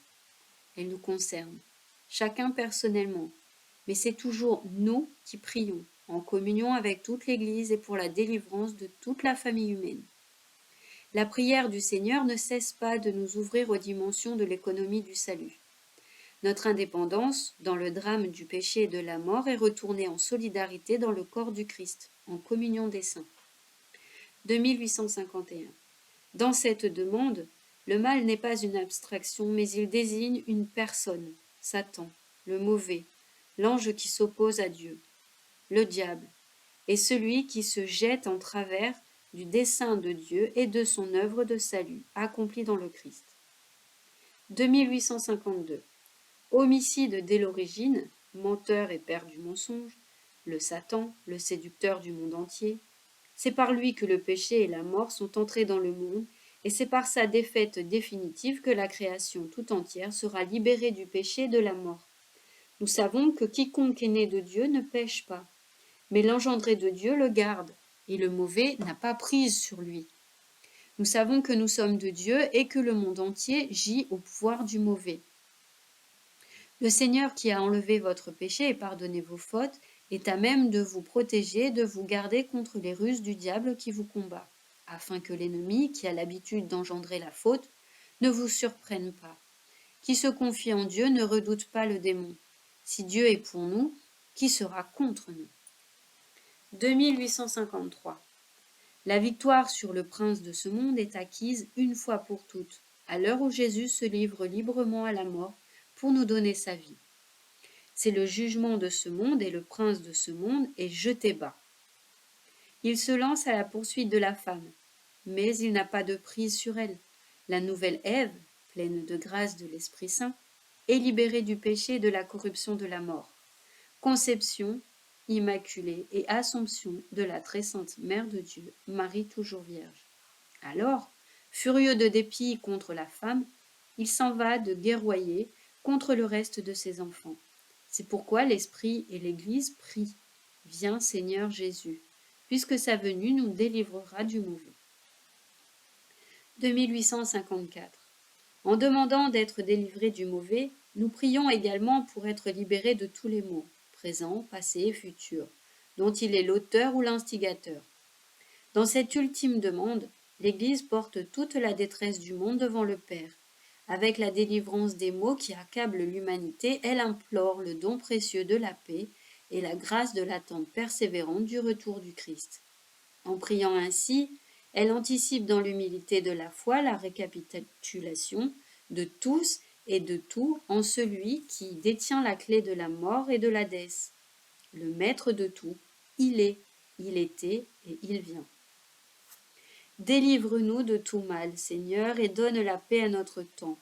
Elle nous concerne, chacun personnellement, mais c'est toujours nous qui prions, en communion avec toute l'Église et pour la délivrance de toute la famille humaine. La prière du Seigneur ne cesse pas de nous ouvrir aux dimensions de l'économie du salut. Notre indépendance, dans le drame du péché et de la mort, est retournée en solidarité dans le corps du Christ, en communion des saints. 2851. Dans cette demande, le mal n'est pas une abstraction, mais il désigne une personne, Satan, le mauvais, l'ange qui s'oppose à Dieu, le diable, et celui qui se jette en travers du dessein de Dieu et de son œuvre de salut, accomplie dans le Christ. 2852. Homicide dès l'origine, menteur et père du mensonge, le Satan, le séducteur du monde entier. C'est par lui que le péché et la mort sont entrés dans le monde, et c'est par sa défaite définitive que la création tout entière sera libérée du péché et de la mort. Nous savons que quiconque est né de Dieu ne pêche pas, mais l'engendré de Dieu le garde, et le mauvais n'a pas prise sur lui. Nous savons que nous sommes de Dieu et que le monde entier gît au pouvoir du mauvais. Le Seigneur qui a enlevé votre péché et pardonné vos fautes est à même de vous protéger, de vous garder contre les ruses du diable qui vous combat, afin que l'ennemi, qui a l'habitude d'engendrer la faute, ne vous surprenne pas. Qui se confie en Dieu ne redoute pas le démon. Si Dieu est pour nous, qui sera contre nous? 2853. La victoire sur le prince de ce monde est acquise une fois pour toutes, à l'heure où Jésus se livre librement à la mort pour nous donner sa vie. C'est le jugement de ce monde et le prince de ce monde est jeté bas. Il se lance à la poursuite de la femme, mais il n'a pas de prise sur elle. La nouvelle Ève, pleine de grâce de l'Esprit Saint, est libérée du péché et de la corruption de la mort. Conception, immaculée et assomption de la très sainte Mère de Dieu, Marie toujours vierge. Alors, furieux de dépit contre la femme, il s'en va de guerroyer contre le reste de ses enfants. C'est pourquoi l'Esprit et l'Église prient. Viens Seigneur Jésus, puisque sa venue nous délivrera du mauvais. 2854. En demandant d'être délivrés du mauvais, nous prions également pour être libérés de tous les maux, présents, passés et futurs, dont il est l'auteur ou l'instigateur. Dans cette ultime demande, l'Église porte toute la détresse du monde devant le Père. Avec la délivrance des maux qui accablent l'humanité, elle implore le don précieux de la paix et la grâce de l'attente persévérante du retour du Christ. En priant ainsi, elle anticipe dans l'humilité de la foi la récapitulation de tous et de tout en celui qui détient la clé de la mort et de l'Hadès. Le maître de tout, il est, il était et il vient. Délivre-nous de tout mal, Seigneur, et donne la paix à notre temps.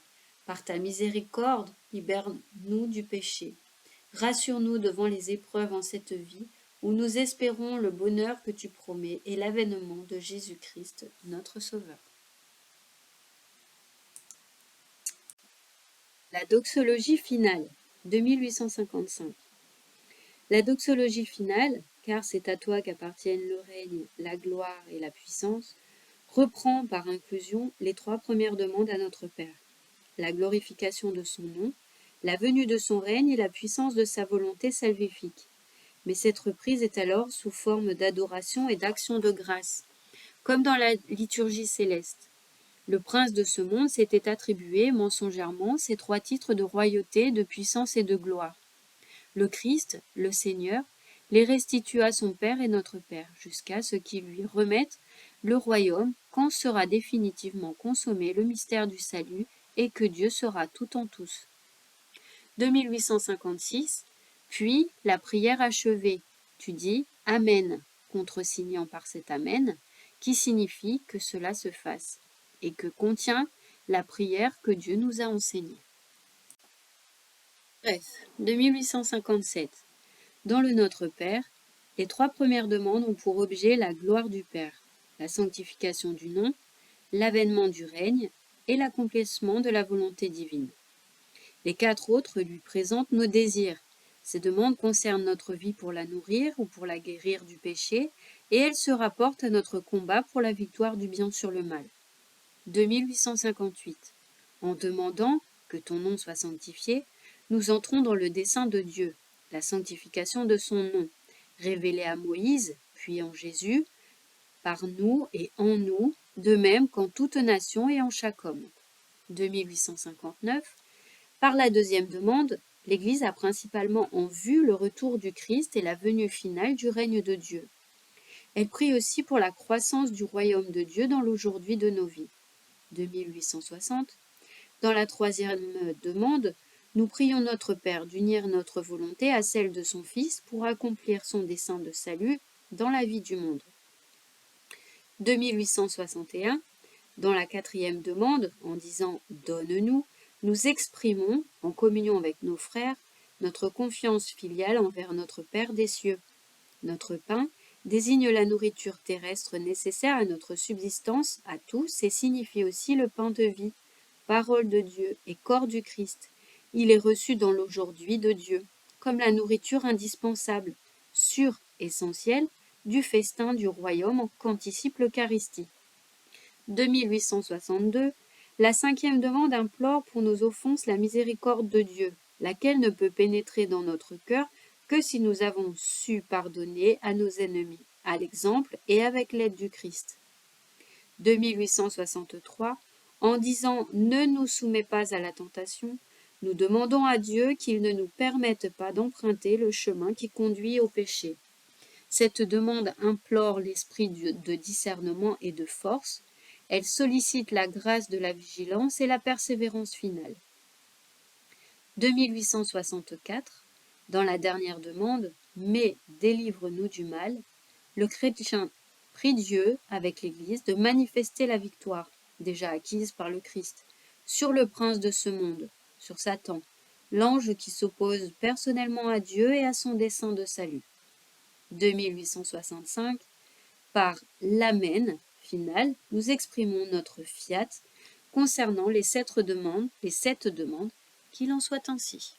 Par ta miséricorde, libère-nous du péché. Rassure-nous devant les épreuves en cette vie, où nous espérons le bonheur que tu promets et l'avènement de Jésus-Christ, notre Sauveur. La doxologie finale, 2855. La doxologie finale, car c'est à toi qu'appartiennent le règne, la gloire et la puissance, reprend par inclusion les 3 premières demandes à notre Père: la glorification de son nom, la venue de son règne et la puissance de sa volonté salvifique. Mais cette reprise est alors sous forme d'adoration et d'action de grâce, comme dans la liturgie céleste. Le prince de ce monde s'était attribué mensongèrement ces 3 titres de royauté, de puissance et de gloire. Le Christ, le Seigneur, les restitue à son Père et notre Père, jusqu'à ce qu'il lui remette le royaume quand sera définitivement consommé le mystère du salut et que Dieu sera tout en tous. 2856. Puis, la prière achevée, tu dis « Amen », contresignant par cet « Amen », qui signifie que cela se fasse, et que contient la prière que Dieu nous a enseignée. Bref, 2857. Dans le Notre Père, les 3 premières demandes ont pour objet la gloire du Père, la sanctification du nom, l'avènement du règne et l'accomplissement de la volonté divine. Les 4 autres lui présentent nos désirs. Ces demandes concernent notre vie pour la nourrir ou pour la guérir du péché, et elles se rapportent à notre combat pour la victoire du bien sur le mal. 2858. En demandant que ton nom soit sanctifié, nous entrons dans le dessein de Dieu, la sanctification de son nom, révélé à Moïse, puis en Jésus, par nous et en nous, de même qu'en toute nation et en chaque homme. 2859. Par la deuxième demande, l'Église a principalement en vue le retour du Christ et la venue finale du règne de Dieu. Elle prie aussi pour la croissance du royaume de Dieu dans l'aujourd'hui de nos vies. 2860. Dans la troisième demande, nous prions notre Père d'unir notre volonté à celle de son Fils pour accomplir son dessein de salut dans la vie du monde. 2861. Dans la quatrième demande, en disant « Donne-nous », nous exprimons, en communion avec nos frères, notre confiance filiale envers notre Père des cieux. Notre pain désigne la nourriture terrestre nécessaire à notre subsistance à tous et signifie aussi le pain de vie, parole de Dieu et corps du Christ. Il est reçu dans l'aujourd'hui de Dieu, comme la nourriture indispensable, sûre, essentielle, du festin du royaume qu'anticipe l'Eucharistie. 2862. La cinquième demande implore pour nos offenses la miséricorde de Dieu, laquelle ne peut pénétrer dans notre cœur que si nous avons su pardonner à nos ennemis, à l'exemple et avec l'aide du Christ. 2863. En disant « Ne nous soumets pas à la tentation », nous demandons à Dieu qu'il ne nous permette pas d'emprunter le chemin qui conduit au péché. Cette demande implore l'esprit de discernement et de force. Elle sollicite la grâce de la vigilance et la persévérance finale. 2864. Dans la dernière demande, « Mais délivre-nous du mal », le chrétien prie Dieu, avec l'Église, de manifester la victoire, déjà acquise par le Christ, sur le prince de ce monde, sur Satan, l'ange qui s'oppose personnellement à Dieu et à son dessein de salut. 2865. Par l'Amen final, nous exprimons notre fiat concernant les 7 demandes, qu'il en soit ainsi.